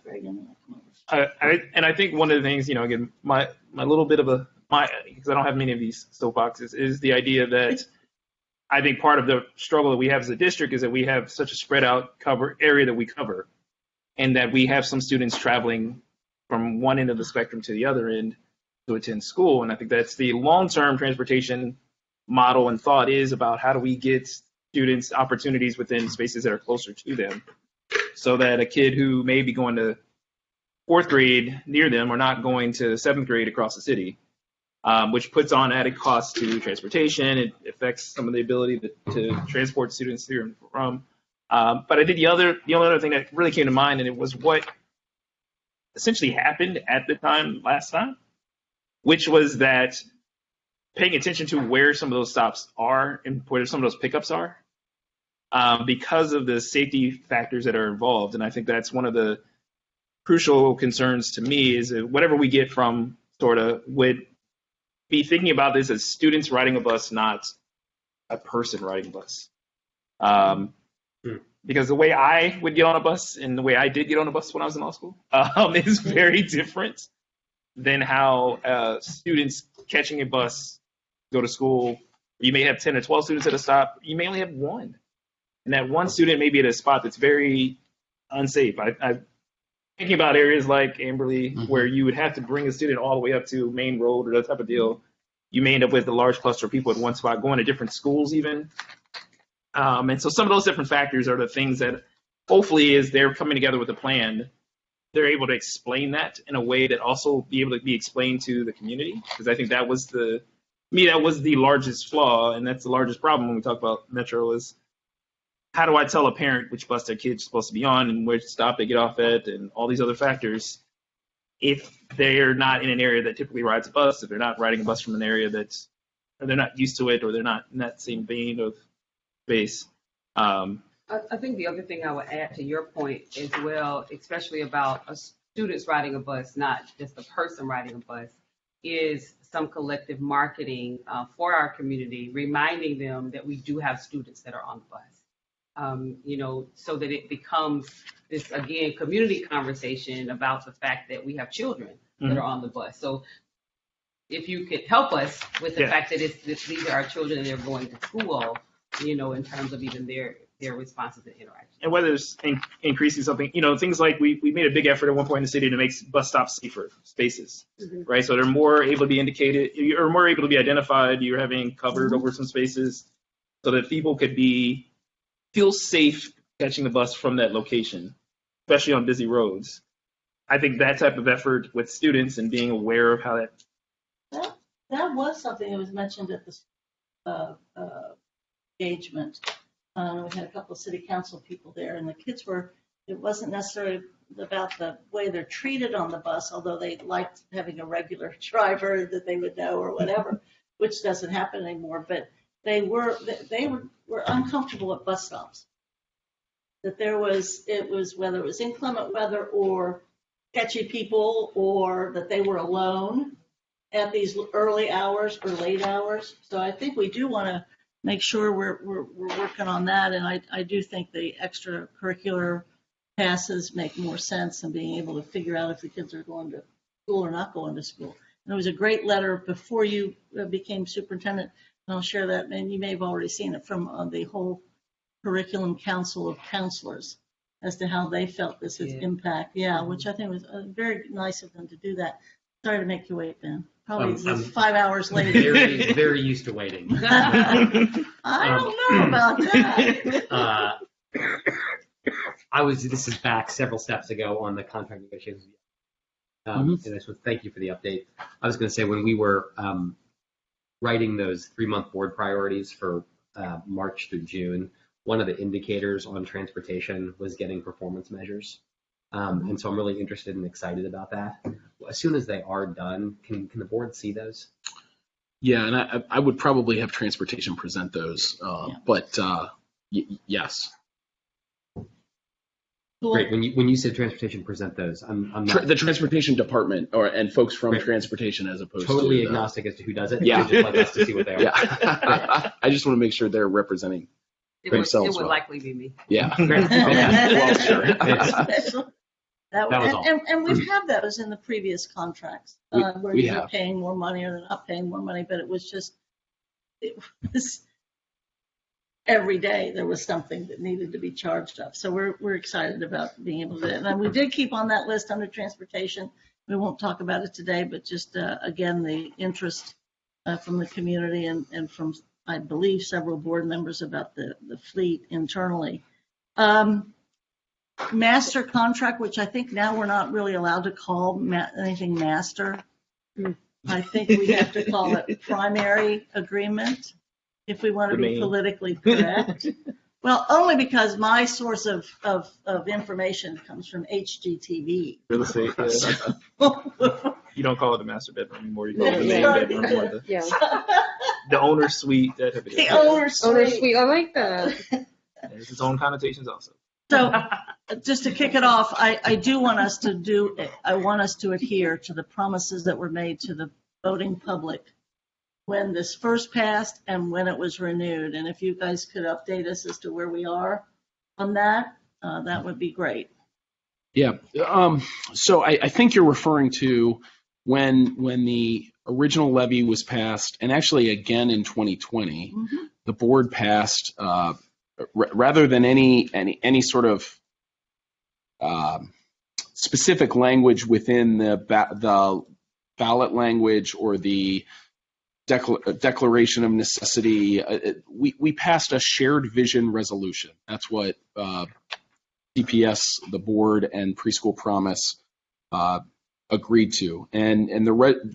I think one of the things, again, my little bit of because I don't have many of these soapboxes, is the idea that I think part of the struggle that we have as a district is that we have such a spread out area that we cover, and that we have some students traveling from one end of the spectrum to the other end. to attend school. And I think that's the long-term transportation model and thought is about how do we get students opportunities within spaces that are closer to them, so that a kid who may be going to fourth grade near them are not going to seventh grade across the city, which puts on added costs to transportation. It affects some of the ability to transport students to and from. But I think the only other thing that really came to mind, and it was what essentially happened at the time last time, which was that paying attention to where some of those stops are and where some of those pickups are, because of the safety factors that are involved. And I think that's one of the crucial concerns to me, is that whatever we get from SORTA would be thinking about this as students riding a bus, not a person riding a bus. Because the way I would get on a bus and the way I did get on a bus when I was in law school is very different than how students catching a bus go to school. You may have 10 or 12 students at a stop. You may only have one. And that one student may be at a spot that's very unsafe. I'm thinking about areas like Amberley, where you would have to bring a student all the way up to Main Road or that type of deal. You may end up with a large cluster of people at one spot, going to different schools even. And so some of those different factors are the things that hopefully, as they're coming together with a plan, they're able to explain that in a way that also be able to be explained to the community. Because I think that was the largest flaw, and that's the largest problem when we talk about Metro, is how do I tell a parent which bus their kid's supposed to be on and which stop they get off at and all these other factors if they're not in an area that typically rides a bus, if they're not riding a bus from an area that's, or they're not used to it, or they're not in that same vein of space. I think the other thing I would add to your point as well, especially about students riding a bus, not just a person riding a bus, is some collective marketing for our community, reminding them that we do have students that are on the bus. So that it becomes this, again, community conversation about the fact that we have children that are on the bus. So if you could help us with the fact that these are our children and they're going to school, in terms of even their responses and interactions. And whether it's increasing something, things like we made a big effort at one point in the city to make bus stops safer spaces, right? So they're more able to be indicated, or more able to be identified. You're having covered over some spaces so that people could feel safe catching the bus from that location, especially on busy roads. I think that type of effort with students and being aware of how that was something that was mentioned at the engagement. We had a couple of city council people there, and the kids it wasn't necessarily about the way they're treated on the bus, although they liked having a regular driver that they would know or whatever, which doesn't happen anymore, but they were uncomfortable at bus stops. That it was whether it was inclement weather or sketchy people, or that they were alone at these early hours or late hours. So I think we do want to make sure we're working on that. And I do think the extracurricular passes make more sense than being able to figure out if the kids are going to school or not going to school. And there was a great letter before you became superintendent, and I'll share that, and you may have already seen it, from the whole Curriculum Council of Counselors as to how they felt this would impact. Yeah, which I think was very nice of them to do that. Sorry to make you wait, Ben. Probably 5 hours later. Very, very used to waiting. I don't know about that. This is back several steps ago on the contract negotiations. And I just want to thank you for the update. I was going to say, when we were writing those 3-month board priorities for March through June, one of the indicators on transportation was getting performance measures. And so I'm really interested and excited about that. As soon as they are done, can the board see those? Yeah, and I would probably have transportation present those, but yes. Great. When you said transportation present those, I'm not the transportation department and folks from transportation, as opposed totally to agnostic as to who does it. Yeah, just like us to see what they are. Yeah. I just want to make sure they're representing themselves. It would likely be me. Yeah. Great. Well, sure. That was all. And we've had those in the previous contracts where you're paying more money or they're not paying more money, but it was every day there was something that needed to be charged up. So we're excited about being able to do it. And we did keep on that list under transportation we won't talk about it today, but just, again, the interest from the community and from, I believe, several board members about the fleet internally. Master contract, which I think now we're not really allowed to call anything master. I think we have to call it primary agreement if we want to be politically correct. Well, only because my source of information comes from HGTV. Real estate. Yeah. You don't call it a master bedroom anymore. You call it the main bedroom or the owner's suite. That type of thing. The owner's suite. I like that. There's its own connotations also. So just to kick it off, I want us to adhere to the promises that were made to the voting public when this first passed and when it was renewed. And if you guys could update us as to where we are on that, that would be great. Yeah. So I think you're referring to when the original levy was passed, and actually again in 2020, the board passed, rather than any sort of specific language within the ballot language or the declaration of necessity, we passed a shared vision resolution. That's what CPS, the board, and Preschool Promise agreed to, and the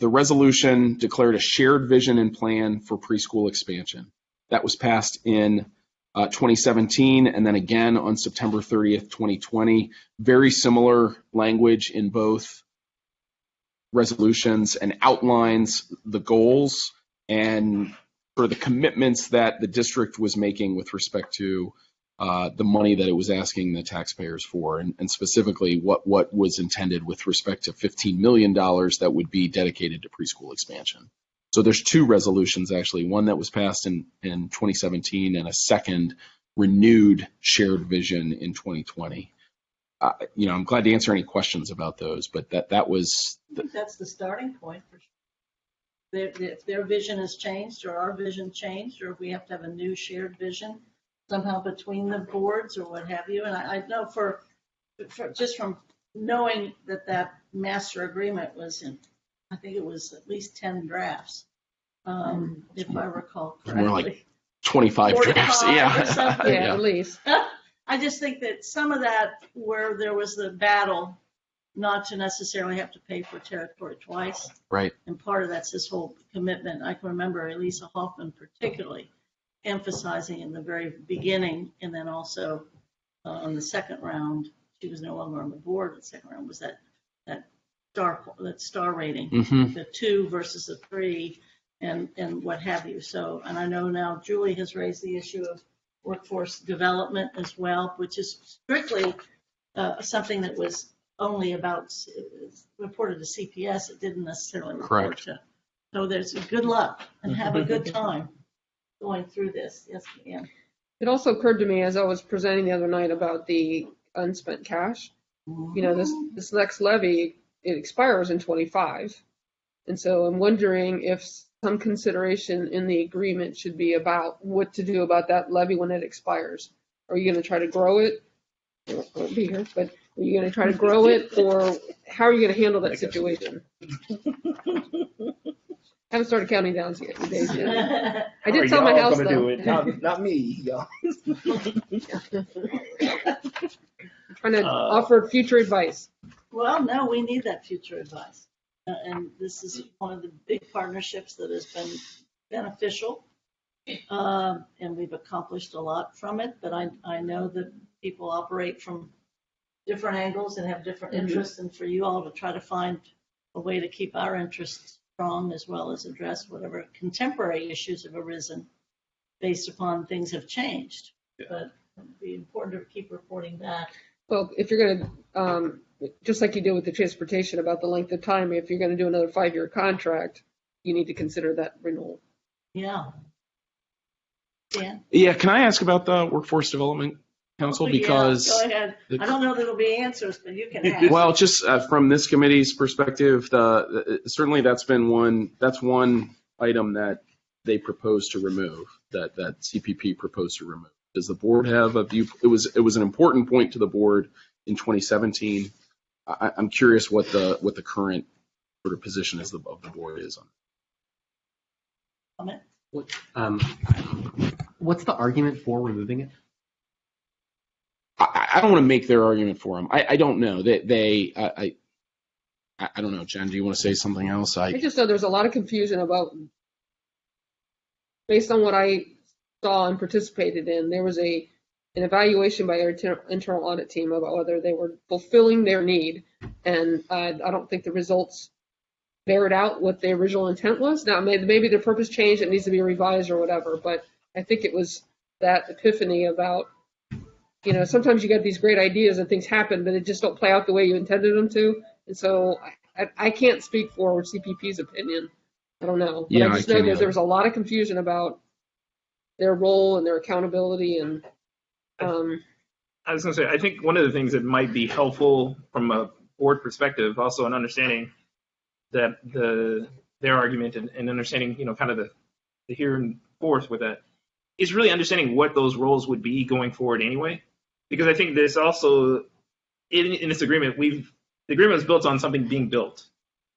resolution declared a shared vision and plan for preschool expansion. That was passed in 2017, and then again on September 30th, 2020. Very similar language in both resolutions and outlines the goals and for the commitments that the district was making with respect to the money that it was asking the taxpayers for, and specifically what was intended with respect to $15 million that would be dedicated to preschool expansion. So there's two resolutions, actually, one that was passed in 2017 and a second renewed shared vision in 2020. I'm glad to answer any questions about those, but that was... I think that's the starting point for sure. If their vision has changed or our vision changed, or if we have to have a new shared vision somehow between the boards or what have you. And I know for just from knowing that master agreement was in, I think it was at least 10 drafts, if I recall correctly. More like 25 drafts, yeah. Yeah, at least. I just think that some of that where there was the battle not to necessarily have to pay for territory twice. Right. And part of that's this whole commitment. I can remember Elisa Hoffman particularly emphasizing in the very beginning, and then also on the second round, she was no longer on the board. The second round was that star rating, the 2 versus the 3, and what have you. So, and I know now Julie has raised the issue of workforce development as well, which is strictly something that was only reported to CPS. It didn't necessarily report to. So there's good luck and have a good time going through this. Yes, ma'am. It also occurred to me as I was presenting the other night about the unspent cash. This next levy, it expires in 25. And so I'm wondering if some consideration in the agreement should be about what to do about that levy when it expires. Are you going to try to grow it? I won't be here, but are you going to try to grow it, or how are you going to handle that situation? I haven't started counting down yet. I did sell my house, though. Do it. Not me, y'all. I'm trying to offer future advice. Well, no, we need that future advice. And this is one of the big partnerships that has been beneficial. And we've accomplished a lot from it. But I know that people operate from different angles and have different interests. And for you all to try to find a way to keep our interests strong, as well as address whatever contemporary issues have arisen based upon things have changed. Yeah. But it'd be important to keep reporting back. Well, if you're going to, just like you did with the transportation about the length of time, if you're going to do another 5-year contract, you need to consider that renewal. Yeah. Dan? Yeah, can I ask about the Workforce Development Council? Because go ahead. I don't know that it'll be answers, but you can ask. Well, just from this committee's perspective, certainly that's one item that they proposed to remove, that CPP proposed to remove. Does the board have a view? It was an important point to the board in 2017. I'm curious what the current sort of position is of the board is on. What's the argument for removing it? I don't want to make their argument for them. I don't know. I don't know. Jen, do you want to say something else? I just know there's a lot of confusion about, based on what I saw and participated in, there was an evaluation by our internal audit team about whether they were fulfilling their need, and I don't think the results bared out what the original intent was. Now, maybe the purpose changed, it needs to be revised or whatever, but I think it was that epiphany about, sometimes you get these great ideas and things happen, but it just don't play out the way you intended them to. And so I can't speak for CPP's opinion. I don't know. But Yeah, I just I know can't that either. there was a lot of confusion about their role and their accountability. And I was going to say, I think one of the things that might be helpful from a board perspective, also an understanding that their argument and understanding, kind of the here and forth with that, is really understanding what those roles would be going forward anyway. Because I think there's also, in this agreement, the agreement was built on something being built,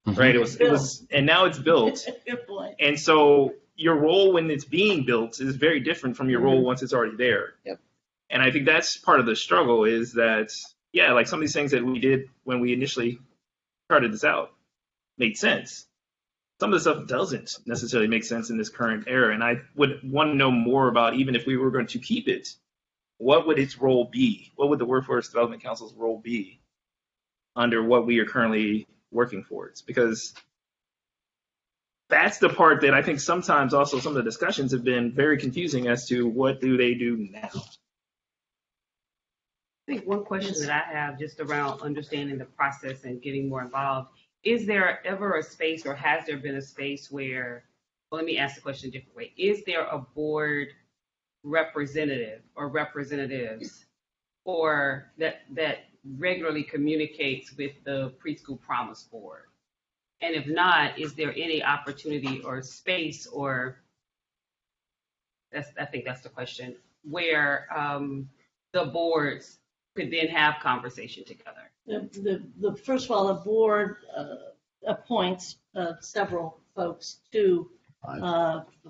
right? It was, and now it's built. Good point. And so your role when it's being built is very different from your role once it's already there. Yep. And I think that's part of the struggle is that, yeah, like some of these things that we did when we initially started this out made sense. Some of the stuff doesn't necessarily make sense in this current era. And I would want to know more about, even if we were going to keep it, what would its role be? What would the Workforce Development Council's role be under what we are currently working towards? Because that's the part that I think sometimes also some of the discussions have been very confusing as to what do they do now? I think one question that I have just around understanding the process and getting more involved, is there ever a space or has there been a space where, well, let me ask the question a different way. Is there a board representative or representatives or that regularly communicates with the Preschool Promise Board? And if not, is there any opportunity or space or, I think that's the question, where the boards could then have conversation together? The first of all, the board appoints several folks to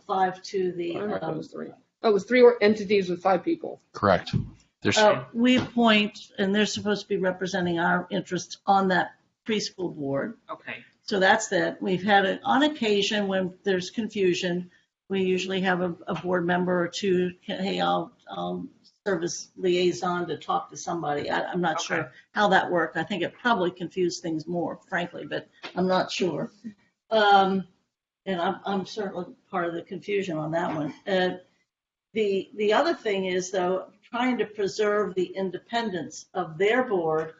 5 to the. it was three. Oh, it was 3 entities with 5 people. Correct. There's We appoint, and they're supposed to be representing our interests on that preschool board. Okay. So that's that. We've had it on occasion when there's confusion. We usually have a board member or two. Hey, I'll serve as liaison to talk to somebody. I'm not sure how that worked. I think it probably confused things more, frankly, but I'm not sure. And I'm certainly part of the confusion on that one. The other thing is, though, trying to preserve the independence of their board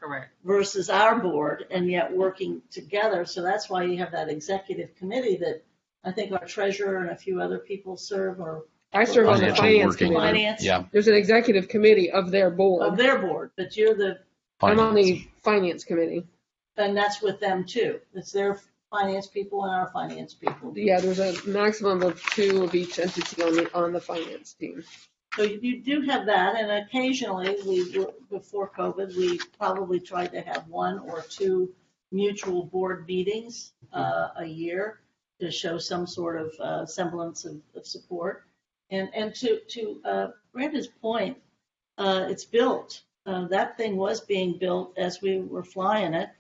versus our board, and yet working together. So that's why you have that executive committee that I think our treasurer and a few other people serve. Or I serve on the Financial finance working committee. group. Finance. Yeah. There's an executive committee of their board. Of their board, but you're the, I'm on the finance committee. and that's with them too. It's their finance people and our finance people. Yeah, there's a maximum of 2 of each entity on the finance team. So you do have that, and occasionally, before COVID, we probably tried to have 1 or 2 mutual board meetings a year to show some sort of semblance of support. And to Brenda's point, it's built. That thing was being built as we were flying it.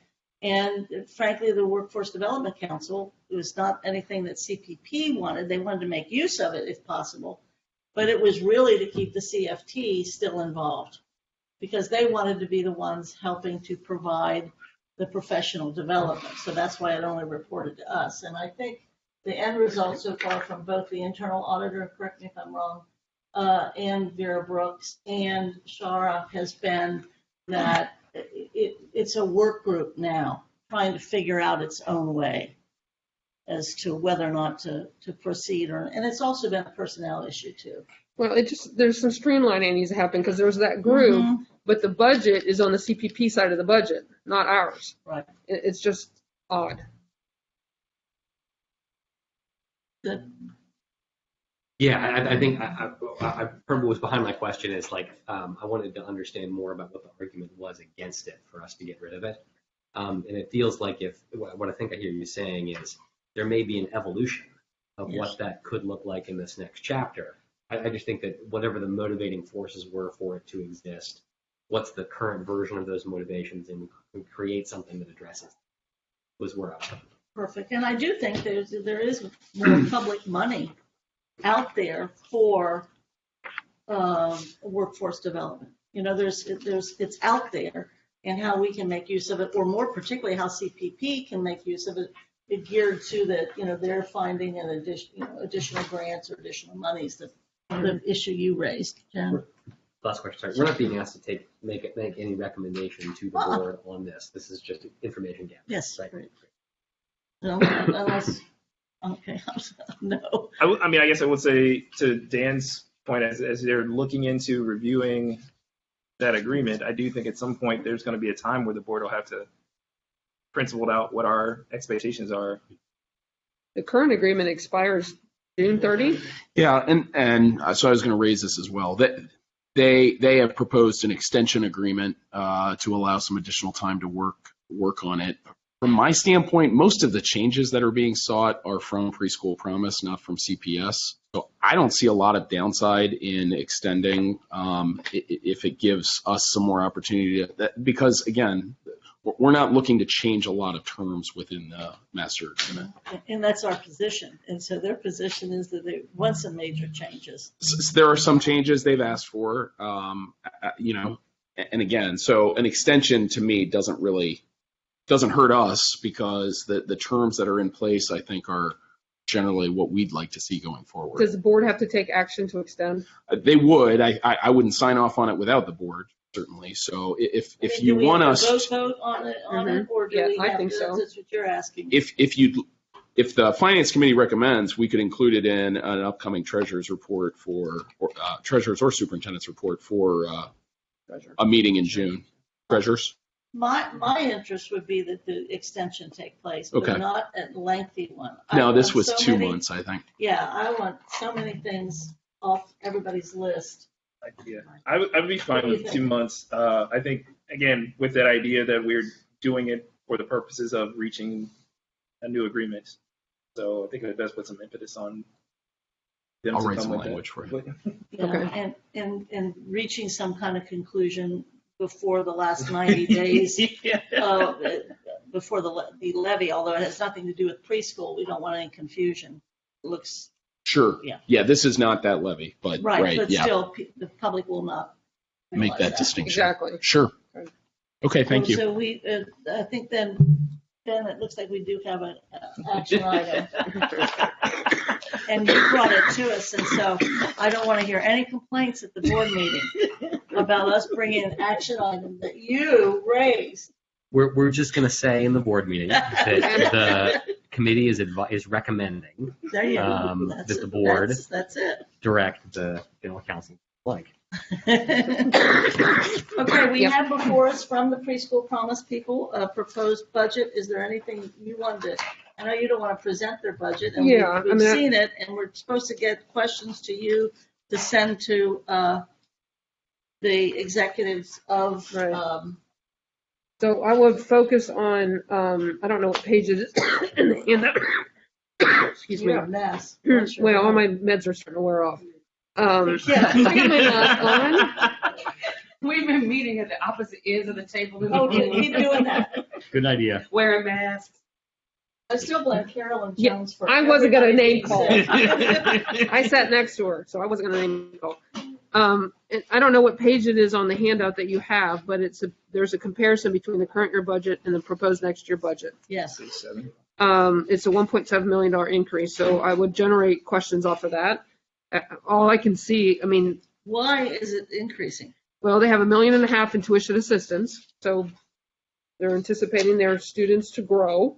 And frankly, the Workforce Development Council, it was not anything that CPP wanted. They wanted to make use of it if possible. But it was really to keep the CFT still involved because they wanted to be the ones helping to provide the professional development. So that's why it only reported to us. And I think the end result so far from both the internal auditor, correct me if I'm wrong, and Vera Brooks and Shara has been that it's a work group now trying to figure out its own way as to whether or not to proceed, and it's also been a personnel issue too. Well, there's some streamlining needs to happen because there was that group, but the budget is on the CPP side of the budget, not ours. Right. It's just odd. Yeah, I think I heard what was behind my question is like I wanted to understand more about what the argument was against it for us to get rid of it. And it feels like what I think I hear you saying is there may be an evolution of Yes. what that could look like in this next chapter. I just think that whatever the motivating forces were for it to exist, what's the current version of those motivations, and create something that addresses it, was where I was. Perfect. And I do think there is more public money out there for workforce development. It's out there, and how we can make use of it, or more particularly how CPP can make use of it, geared to their finding an additional grants or additional monies, the issue you raised, Jen. Last question. Sorry, we're not being asked to make any recommendation to the board on this. This is just information gathering. Yes. Right. No, unless, okay, no. I mean, I guess I would say, to Dan's point, as they're looking into reviewing that agreement, I do think at some point there's going to be a time where the board will have to principle out what our expectations are. The current agreement expires June 30. Yeah, and so I was going to raise this as well. That they have proposed an extension agreement to allow some additional time to work on it. From my standpoint, most of the changes that are being sought are from Preschool Promise, not from CPS. So I don't see a lot of downside in extending if it gives us some more opportunity because, again, we're not looking to change a lot of terms within the master agreement. And that's our position. And so their position is that they want some major changes. There are some changes they've asked for, and again, so an extension to me doesn't hurt us because the terms that are in place, I think, are generally what we'd like to see going forward. Does the board have to take action to extend? They would. I wouldn't sign off on it without the board, certainly. So if you want us to vote on it, or do we I have think to? so. That's what you're asking. if the finance committee recommends, we could include it in an upcoming treasurer's report treasurer's or superintendent's report for a meeting in June. Treasurers. My interest would be that the extension take place, but Okay. not a lengthy one. No, this want was so 2 many- months, I think. Yeah, I want so many things off everybody's list. Yeah, I would be fine with 2 months. I think, again, with that idea that we're doing it for the purposes of reaching a new agreement. So I think it does put some impetus on them I'll to write come some with language for you. Yeah, Okay. and reaching some kind of conclusion before the last 90 days, before the levy, although it has nothing to do with preschool. We don't want any confusion. It looks Sure. Yeah. This is not that levy, but right, but yeah, still, the public will not make realize that distinction. Exactly. Sure. Okay, thank you. So we, I think then it looks like we do have an action item. And you brought it to us, and so I don't want to hear any complaints at the board meeting about us bringing an action item that you raised. We're just going to say in the board meeting that the committee is recommending There you go. that the board That's it. direct the general counsel blank. Okay, we Yep. have before us from the Preschool Promise people a proposed budget. Is there anything you wanted to, I know you don't want to present their budget, and Yeah, we've I mean, seen it, and we're supposed to get questions to you to send to the executives of, Right. So I would focus on, I don't know what page it is in the handout. Excuse me. you're a mess. Well, all my meds are starting to wear off. Yeah. I got my mask on. We've been meeting at the opposite ends of the table. in the Oh, room, keep doing that. Good idea. Wearing masks. I still blame Carolyn Yeah, Jones for. I wasn't gonna everybody name call. being sick. I sat next to her, so I wasn't going to name call. And I don't know what page it is on the handout that you have, but there's a comparison between the current year budget and the proposed next year budget. Yes. It's a $1.7 million increase, so I would generate questions off of that. All I can see, I mean, Why is it increasing? well, they have $1.5 million in tuition assistance, so they're anticipating their students to grow.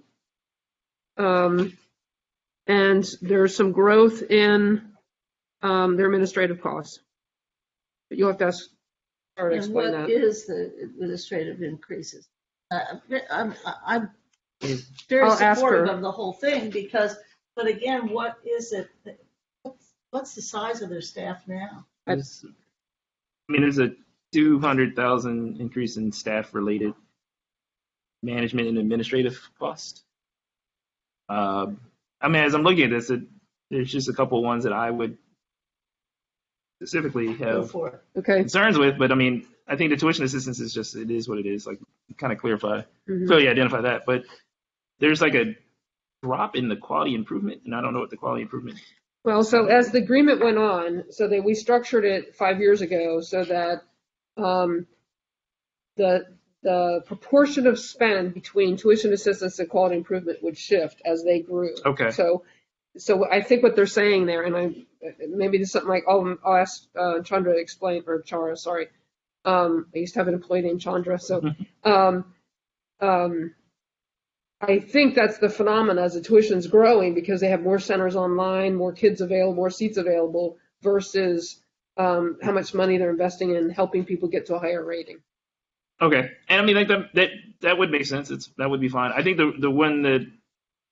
And there's some growth in their administrative costs. But you'll have to ask her to And explain what that. is the administrative increases? I'm very I'll ask supportive her. of the whole thing because, but again, what is it? What's the size of their staff now? I mean, there's a 200,000 increase in staff related management and administrative costs. I mean, as I'm looking at this, there's just a couple ones that I would specifically Go have for it. Okay. concerns with, but I mean, I think the tuition assistance is just, it is what it is, like, kind of Mhm. clearly identify that, but there's like a drop in the quality improvement, and I don't know what the quality improvement. Well, so as the agreement went on, so that we structured it 5 years ago so that the proportion of spend between tuition assistance and quality improvement would shift as they grew. Okay. So I think what they're saying there, and maybe this is something like, I'll ask Chandra to explain, or Chara, sorry. I used to have an employee named Chandra, so I think that's the phenomena as the tuition's growing because they have more centers online, more kids available, more seats available versus how much money they're investing in helping people get to a higher rating. Okay, and I mean, like that would make sense. That would be fine. I think the one that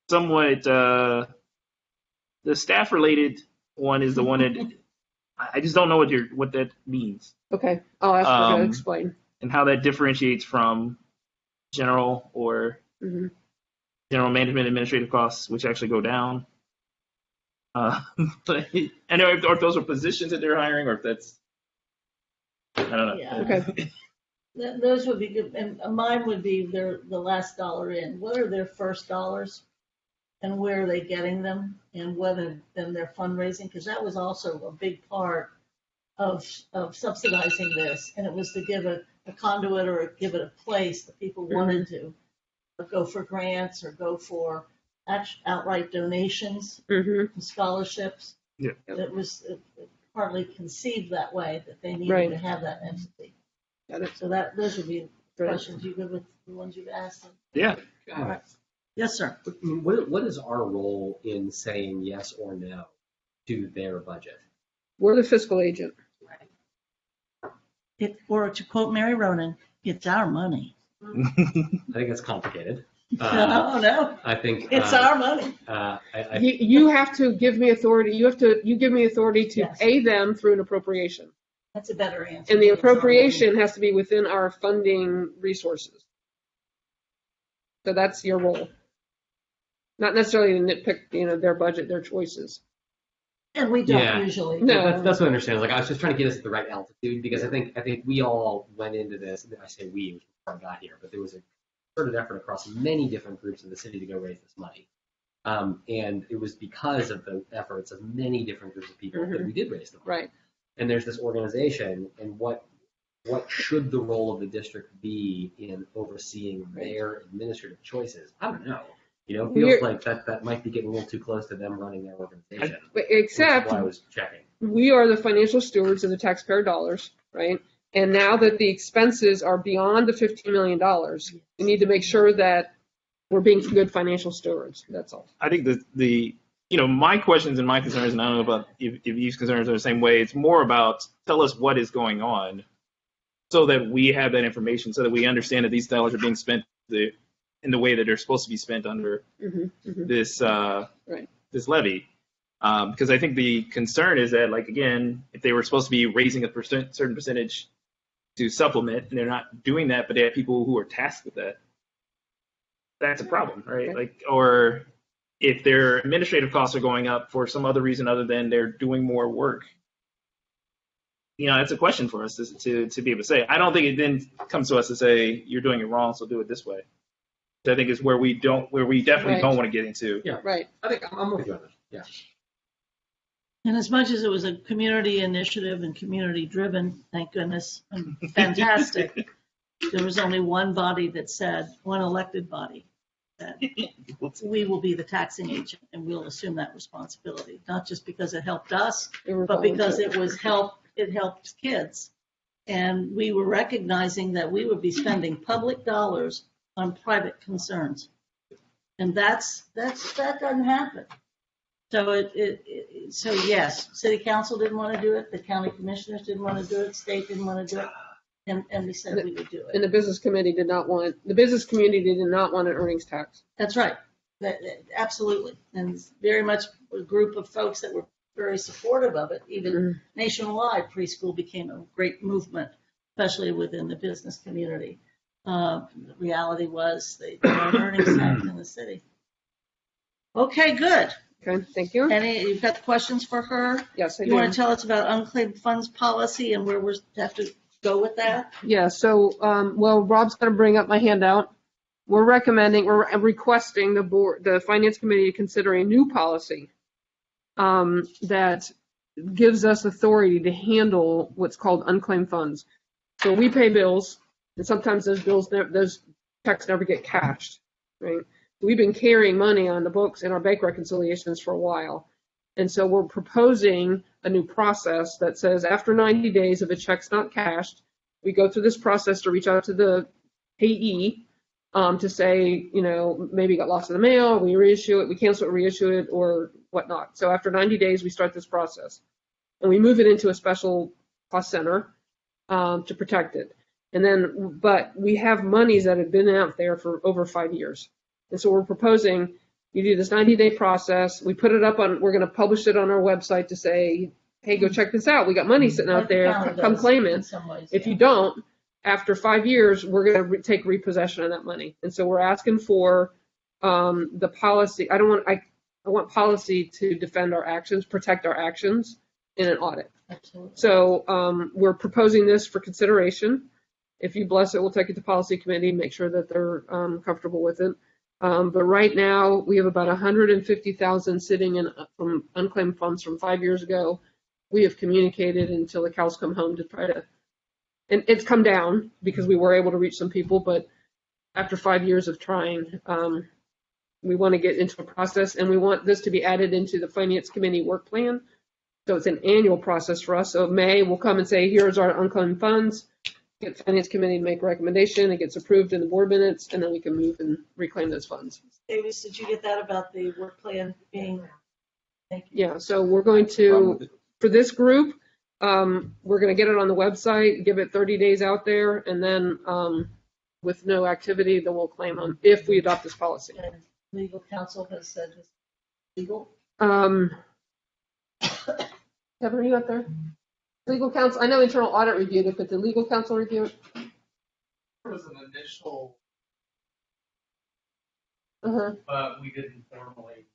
somewhat the staff related one is the one that I just don't know what that means Okay, I'll ask her to explain. and how that differentiates from general or Mhm. general management administrative costs, which actually go down. But I know if those are positions that they're hiring, or if that's, I don't know. Yeah. Okay. Those would be good, and mine would be the last dollar in. What are their first dollars, and where are they getting them, and whether then they're fundraising, because that was also a big part of subsidizing this, and it was to give a conduit or give it a place that people wanted to go for grants or go for outright donations Mhm. and scholarships. Yeah. It was partly conceived that way, that they needed Right. to have that entity. Got it. So those would be Right. questions. You good with the ones you've asked? Yeah. All right. Yes, sir. What is our role in saying yes or no to their budget? We're the fiscal agent. Or to quote Mary Ronan, it's our money. I think it's complicated. No, I think it's our money. You have to give me authority. You give me authority to Yes. pay them through an appropriation. That's a better answer. And the It's our money. appropriation has to be within our funding resources. So that's your role. Not necessarily to nitpick, their budget, their choices. And we don't Yeah. usually. No. That's what I understand. Like I was just trying to get us at the right altitude because I think we all went into this. I say we, which before I got here, but there was a concerted effort across many different groups in the city to go raise this money, and it was because of the efforts of many different groups of people that we did raise the money. Right. And there's this organization, and what should the role of the district be in overseeing their administrative choices? I don't know. It feels like that might be getting a little too close to them running their organization. But Which is except why I was checking. we are the financial stewards of the taxpayer dollars, right? And now that the expenses are beyond the $15 million, we need to make sure that we're being good financial stewards. That's all. I think my questions and my concerns, and I don't know about if these concerns are the same way, it's more about tell us what is going on so that we have that information, so that we understand that these dollars are being spent in the way that they're supposed to be spent under this this levy. Because I think the concern is that, like, again, if they were supposed to be raising a certain percentage to supplement, and they're not doing that, but they have people who are tasked with that, that's a problem, right? Like, or if their administrative costs are going up for some other reason other than they're doing more work, that's a question for us to be able to say. I don't think it then comes to us to say you're doing it wrong, so do it this way. I think is where we definitely don't want to get into. Yeah, Right. I think I'm with you on that. Yeah. And as much as it was a community initiative and community driven, thank goodness, and fantastic, there was only one elected body that we will be the taxing agent and we'll assume that responsibility, not just because it helped us, but because it helped kids. And we were recognizing that we would be spending public dollars on private concerns. And that doesn't happen. So so yes, city council didn't want to do it, the county commissioners didn't want to do it, state didn't want to do it, and we said we would do it. And the business committee did not want an earnings tax. That's right. Absolutely. And very much a group of folks that were very supportive of it. Even nationwide, preschool became a great movement, especially within the business community. The reality was they weren't earning tax in the city. Okay, good. Okay, thank you. You've got questions for her? Yes, I You want do. to tell us about unclaimed funds policy and where we have to go with that? Yeah, so, well, Rob's going to bring up my handout. We're requesting the Finance Committee to consider a new policy that gives us authority to handle what's called unclaimed funds. So we pay bills, and sometimes those checks never get cashed, right? We've been carrying money on the books in our bank reconciliations for a while. And so we're proposing a new process that says after 90 days, if a check's not cashed, we go through this process to reach out to the payee to say, maybe it got lost in the mail, we reissue it, we cancel it, reissue it, or whatnot. So after 90 days, we start this process. And we move it into a special cost center to protect it. But we have monies that have been out there for over 5 years. And so we're proposing you do this 90-day process. We put it up we're going to publish it on our website to say, hey, go check this out. We got money sitting out there. Come claim it. If you don't, after 5 years, we're going to take repossession of that money. And so we're asking for the policy. I want policy to defend our actions, protect our actions in an audit. Absolutely. So we're proposing this for consideration. If you bless it, we'll take it to policy committee, make sure that they're comfortable with it. But right now, we have about 150,000 sitting in from unclaimed funds from 5 years ago. We have communicated until the cows come home to try to, and it's come down because we were able to reach some people, but after 5 years of trying, we want to get into a process, and we want this to be added into the Finance Committee work plan. So it's an annual process for us. So May, we'll come and say, here's our unclaimed funds. Get Finance Committee to make a recommendation. It gets approved in the board minutes, and then we can move and reclaim those funds. Davis, did you get that about the work plan being? Thank you. Yeah, so we're going to, for this group, we're going to get it on the website, give it 30 days out there, and then with no activity, then we'll claim them if we adopt this policy. And legal counsel has said this legal. Kevin, are you out there? Legal counsel, I know internal audit reviewed it, but did legal counsel review it? There was an initial, Uh-huh. but we didn't formally.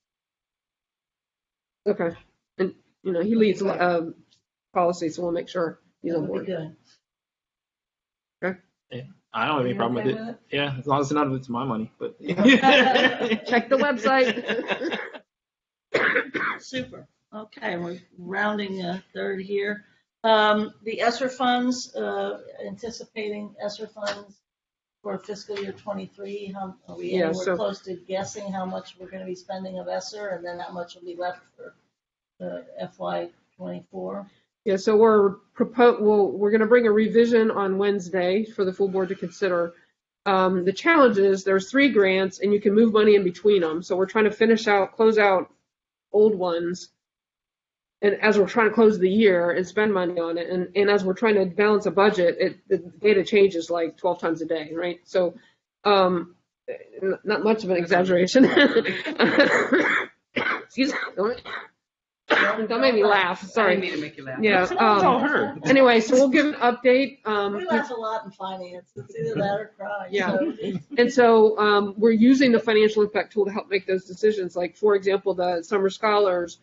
Okay. And, he leads policy, so we'll make sure he's on board. Good. I don't have any problem okay with it. Yeah, as long as none of it's my money. But Check the website. Super. Okay, we're rounding a third here. The ESSER funds, anticipating ESSER funds for fiscal year 23. How are we anywhere close to guessing how much we're going to be spending of ESSER, and then how much will be left for the FY 24? Yeah, so we're going to bring a revision on Wednesday for the full board to consider. The challenge is there's 3 grants, and you can move money in between them. So we're trying to close out old ones. And as we're trying to close the year and spend money on it, and as we're trying to balance a budget, the data changes like 12 times a day, right? So not much of an exaggeration. Excuse me. Don't make me laugh. Sorry. I didn't mean to make you laugh. Yeah. It's all her. Anyway, so we'll give an update. We laugh a lot in finance. It's either that or cry. Yeah. So. And so we're using the financial impact tool to help make those decisions. Like, for example, the summer scholars,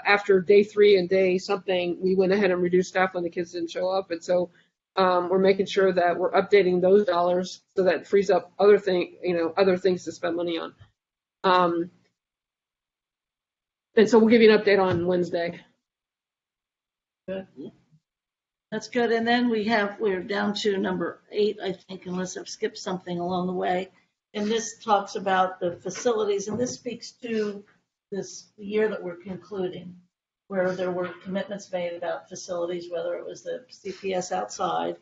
after day 3 and day something, we went ahead and reduced staff when the kids didn't show up. And so we're making sure that we're updating those dollars so that frees up other things to spend money on. And so we'll give you an update on Wednesday. Good. That's good. And then we're down to number 8, I think, unless I've skipped something along the way. And this talks about the facilities, and this speaks to this year that we're concluding, where there were commitments made about facilities, whether it was the CPS outside,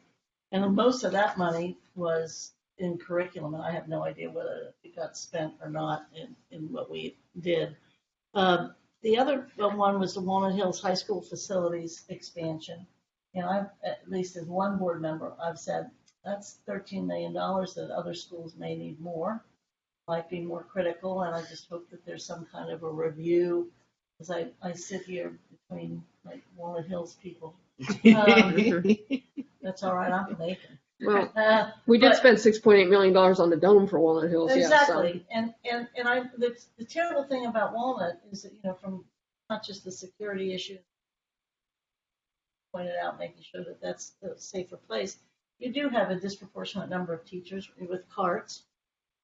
and most of that money was in curriculum, and I have no idea whether it got spent or not in what we did. The other one was the Walnut Hills High School facilities expansion. I've, at least as one board member, I've said that's $13 million that other schools may need more, might be more critical, and I just hope that there's some kind of a review, because I sit here between like Walnut Hills people. That's all right, I'm Jamaican. Well, we did But- spend $6.8 million on the dome for Walnut Hills. Exactly, and the terrible thing about Walnut is that, from not just the security issue pointed out, making sure that that's a safer place, you do have a disproportionate number of teachers with carts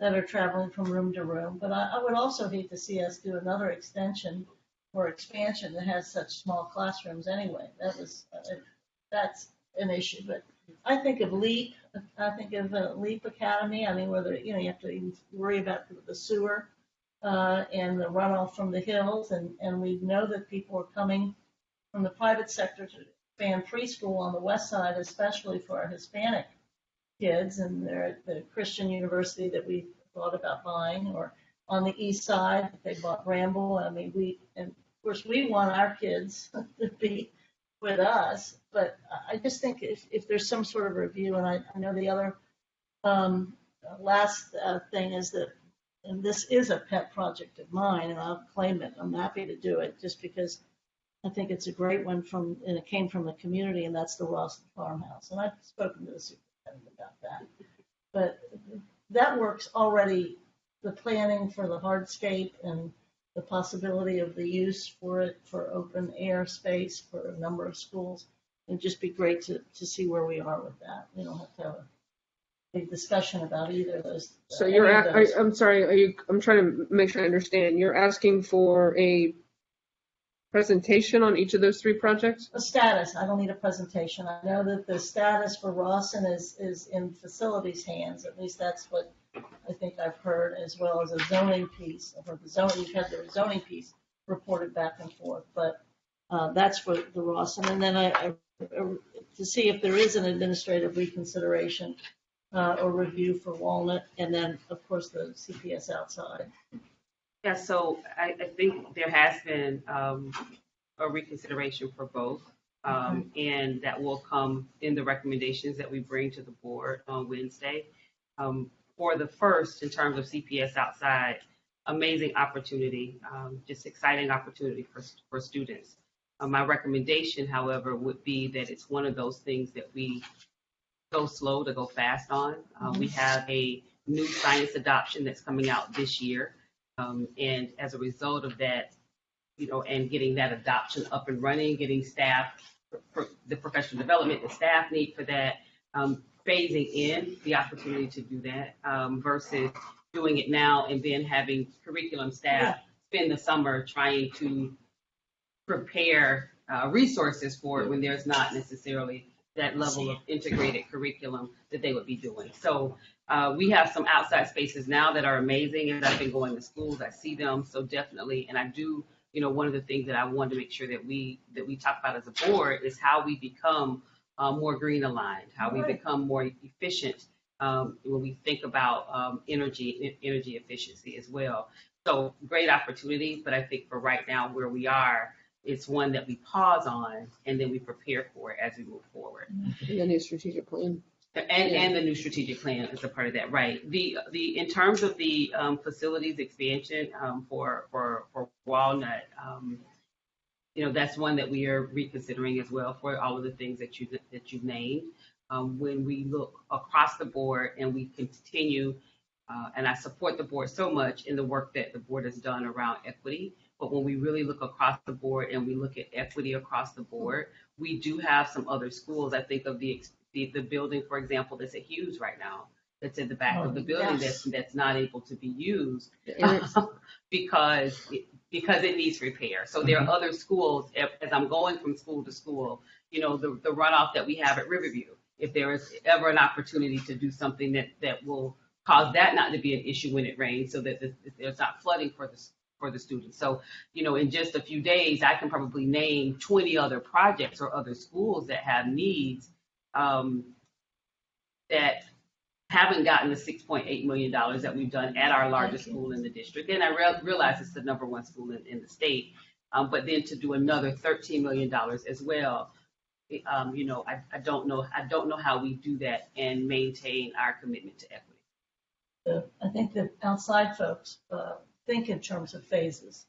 that are traveling from room to room. But I would also hate to see us do another extension or expansion that has such small classrooms anyway. That's an issue. But I think of LEAP. I think of LEAP Academy. I mean, whether you have to even worry about the sewer and the runoff from the hills, and we know that people are coming from the private sector to expand preschool on the west side, especially for our Hispanic kids, and they're at the Christian university that we thought about buying, or on the east side they bought Bramble. I mean, and of course we want our kids to be with us, but I just think if there's some sort of review, and I know the other last thing is that, and this is a pet project of mine, and I'll claim it. I'm happy to do it just because I think it's a great one and it came from the community, and that's the Rawson Farmhouse. And I've spoken to the superintendent about that. But that works already, the planning for the hardscape and the possibility of the use for it for open air space for a number of schools. It'd just be great to see where we are with that. We don't have to have a big discussion about either of those. So I'm trying to make sure I understand. You're asking for a presentation on each of those three projects? A status. I don't need a presentation. I know that the status for Rawson is in facilities' hands. At least that's what I think I've heard, as well as a zoning piece. I've heard you've had the zoning piece reported back and forth, but that's for the Rawson. And then I to see if there is an administrative reconsideration or review for Walnut, and then of course the CPS outside. Yeah, so I think there has been a reconsideration for both, and that will come in the recommendations that we bring to the board on Wednesday. For the first, in terms of CPS outside, amazing opportunity, just exciting opportunity for students. My recommendation, however, would be that it's one of those things that we go slow to go fast on. We have a new science adoption that's coming out this year. And as a result of that, and getting that adoption up and running, getting staff, for the professional development, the staff need for that, phasing in the opportunity to do that versus doing it now and then having curriculum staff spend the summer trying to prepare resources for it when there's not necessarily that level of integrated curriculum that they would be doing. So we have some outside spaces now that are amazing. As I've been going to schools, I see them. So definitely, and I do, one of the things that I wanted to make sure that we talk about as a board is how we become more green aligned, how we become more efficient when we think about energy efficiency as well. So great opportunity, but I think for right now where we are, it's one that we pause on and then we prepare for it as we move forward. And the new strategic plan. And the new strategic plan is a part of that, right? The in terms of the facilities expansion for Walnut, that's one that we are reconsidering as well for all of the things that you've named. When we look across the board and we continue, and I support the board so much in the work that the board has done around equity. But when we really look across the board and we look at equity across the board, we do have some other schools. I think of the building, for example, that's at Hughes right now, that's in the back of the building that's not able to be used because it needs repair. So there are other schools, as I'm going from school to school, the runoff that we have at Riverview, if there is ever an opportunity to do something that will cause that not to be an issue when it rains, so that there's not flooding for the students. So, in just a few days, I can probably name 20 other projects or other schools that have needs that haven't gotten the $6.8 million that we've done at our largest school in the district. And I realize it's the number one school in the state, but then to do another $13 million as well, I don't know how we do that and maintain our commitment to equity. I think that outside folks think in terms of phases.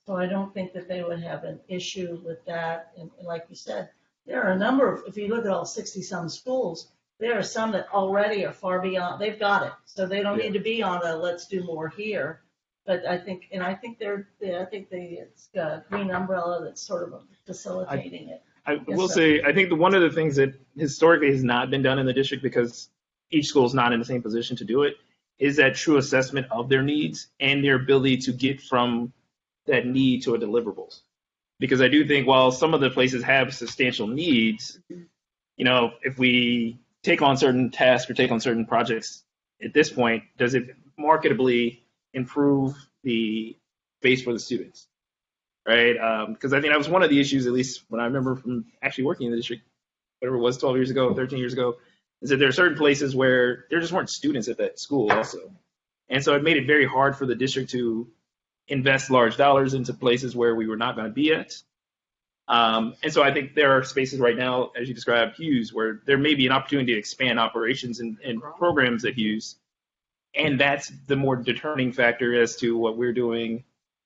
So I don't think that they would have an issue with that. And like you said, there are a number of, if you look at all 60-some schools, there are some that already are far beyond, they've got it. So they don't Yeah. need to be on a let's do more here. But I think it's a green umbrella that's sort of facilitating it. I Yes, will sir. say, I think one of the things that historically has not been done in the district because each school is not in the same position to do it is that true assessment of their needs and their ability to get from that need to a deliverables. Because I do think while some of the places have substantial needs, if we take on certain tasks or take on certain projects at this point, does it marketably improve the space for the students? Right? Because I think that was one of the issues, at least when I remember from actually working in the district, whatever it was, 12 years ago, 13 years ago, is that there are certain places where there just weren't students at that school also. And so it made it very hard for the district to invest large dollars into places where we were not going to be at. And so I think there are spaces right now, as you described, Hughes, where there may be an opportunity to expand operations and programs at Hughes. And that's the more determining factor as to what we're doing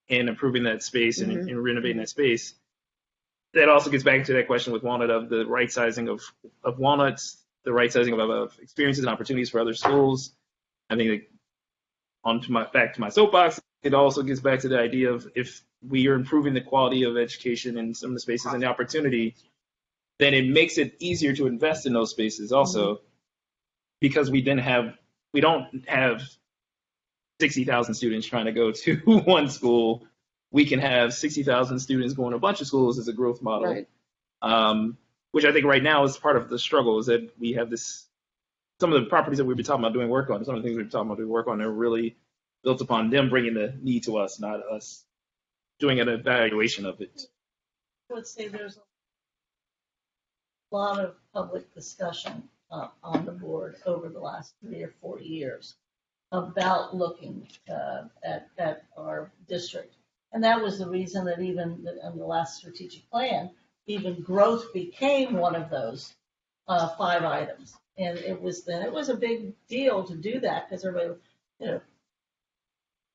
in improving that space and in renovating that space. That also gets back to that question with Walnut of the right sizing of Walnuts, the right sizing of experiences and opportunities for other schools. I think back to my soapbox, it also gets back to the idea of if we are improving the quality of education in some of the spaces and the opportunity, then it makes it easier to invest in those spaces also, because we don't have 60,000 students trying to go to one school. We can have 60,000 students going to a bunch of schools as a growth model, right. Which I think right now is part of the struggle, is that we have some of the properties that we've been talking about doing work on, some of the things we've been talking about doing work on are really built upon them bringing the need to us, not us doing an evaluation of it. I would say there's a lot of public discussion on the board over the last 3 or 4 years about looking at our district. And that was the reason that even in the last strategic plan, even growth became one of those 5 items. And it was a big deal to do that because everybody,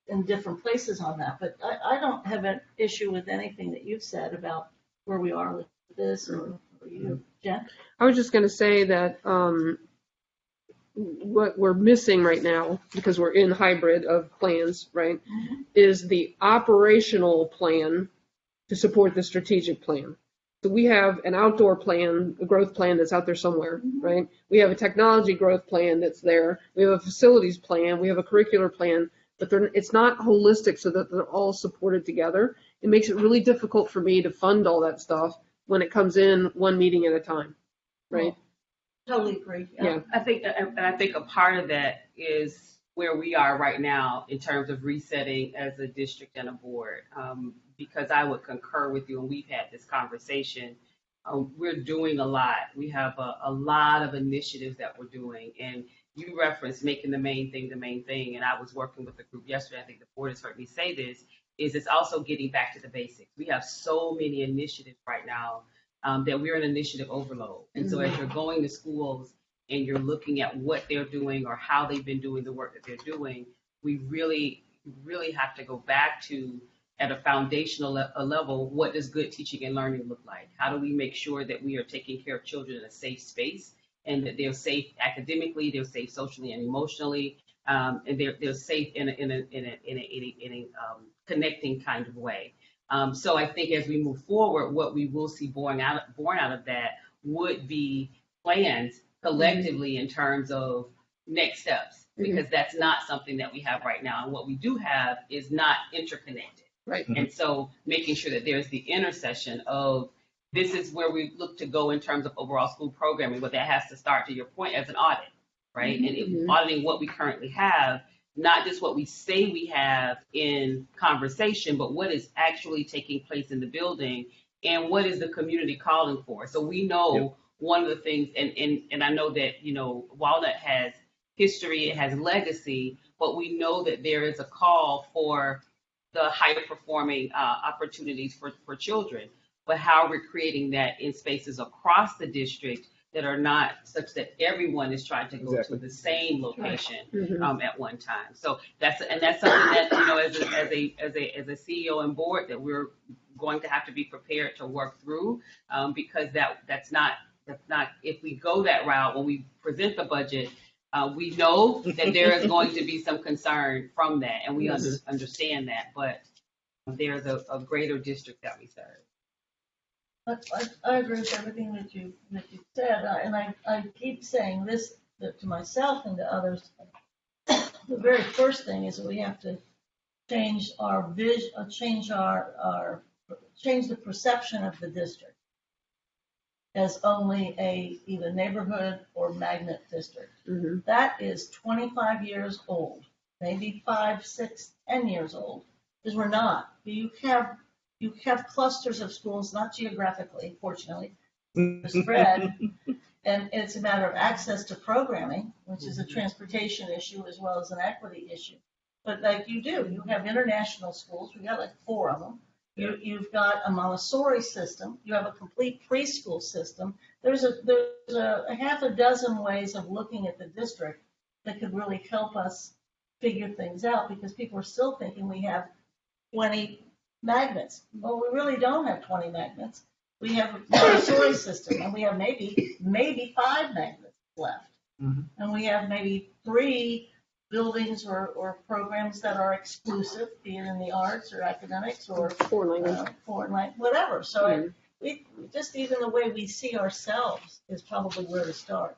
in different places on that. But I don't have an issue with anything that you've said about where we are with this or you, Jen. I was just going to say that what we're missing right now, because we're in hybrid of plans, right, is the operational plan to support the strategic plan. So we have an outdoor plan, a growth plan that's out there somewhere, right? We have a technology growth plan that's there. We have a facilities plan. We have a curricular plan, but it's not holistic so that they're all supported together. It makes it really difficult for me to fund all that stuff when it comes in one meeting at a time, right? Totally agree. Yeah. I think a part of that is where we are right now in terms of resetting as a district and a board. Because I would concur with you, and we've had this conversation. We're doing a lot. We have a lot of initiatives that we're doing, and you referenced making the main thing, and I was working with the group yesterday. I think the board has heard me say this, is it's also getting back to the basics. We have so many initiatives right now that we're in initiative overload. And so as you're going to schools and you're looking at what they're doing or how they've been doing the work that they're doing, we really have to go back to, at a foundational level, what does good teaching and learning look like? How do we make sure that we are taking care of children in a safe space and that they're safe academically, they're safe socially and emotionally, and they're safe in a connecting kind of way. So I think as we move forward, what we will see born out of that would be plans collectively in terms of next steps, because that's not something that we have right now. And what we do have is not interconnected. Right. And so making sure that there's the intersection of this is where we look to go in terms of overall school programming, but that has to start, to your point, as an audit, right? And auditing what we currently have, not just what we say we have in conversation, but what is actually taking place in the building and what is the community calling for. So we know one of the things, and I know that, Walnut has history, it has legacy, but we know that there is a call for the higher performing opportunities for children, but how we're creating that in spaces across the district that are not such that everyone is trying to go to the same location at one time. So that's something that, as a CEO and board, that we're going to have to be prepared to work through, because that's not if we go that route, when we present the budget, we know that there is going to be some concern from that, and we understand that, but there's a greater district that we serve. I agree with everything that you said, and I keep saying this to myself and to others. The very first thing is that we have to change our vision, change the perception of the district as only a either neighborhood or magnet district. Mhm. That is 25 years old, maybe 5, 6, 10 years old, because we're not. You have clusters of schools, not geographically, fortunately, spread, and it's a matter of access to programming, which is a transportation issue as well as an equity issue. But like you have international schools. We got like 4 of them. You've got a Montessori system. You have a complete preschool system. There's a half a dozen ways of looking at the district that could really help us figure things out, because people are still thinking we have 20 magnets. Well, we really don't have 20 magnets. We have a Montessori system, and we have maybe 5 magnets left. Mm-hmm. And we have maybe 3 buildings or programs that are exclusive, be it in the arts or academics or Foreign language. foreign language, whatever. So we just even the way we see ourselves is probably where to start.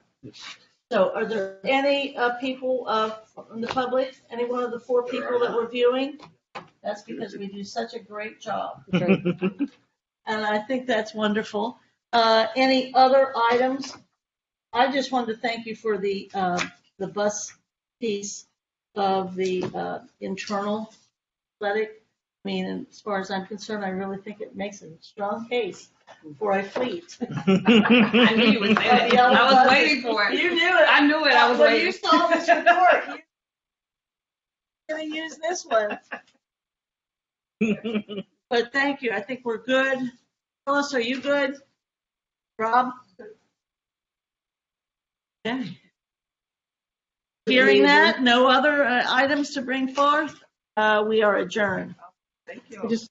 So are there any people from the public, any one of the 4 people that we're viewing? That's because we do such a great job. Okay. And I think that's wonderful. Any other items? I just wanted to thank you for the bus piece of the internal athletic. I mean, as far as I'm concerned, I really think it makes a strong case for a fleet. I knew you would say that. I was waiting for it. You knew it. I knew it. I was when waiting. you saw this report, you're going to use this one. But thank you. I think we're good. Phyllis, are you good? Rob? Okay. Hearing that, no other items to bring forth, we are adjourned. Thank you. I just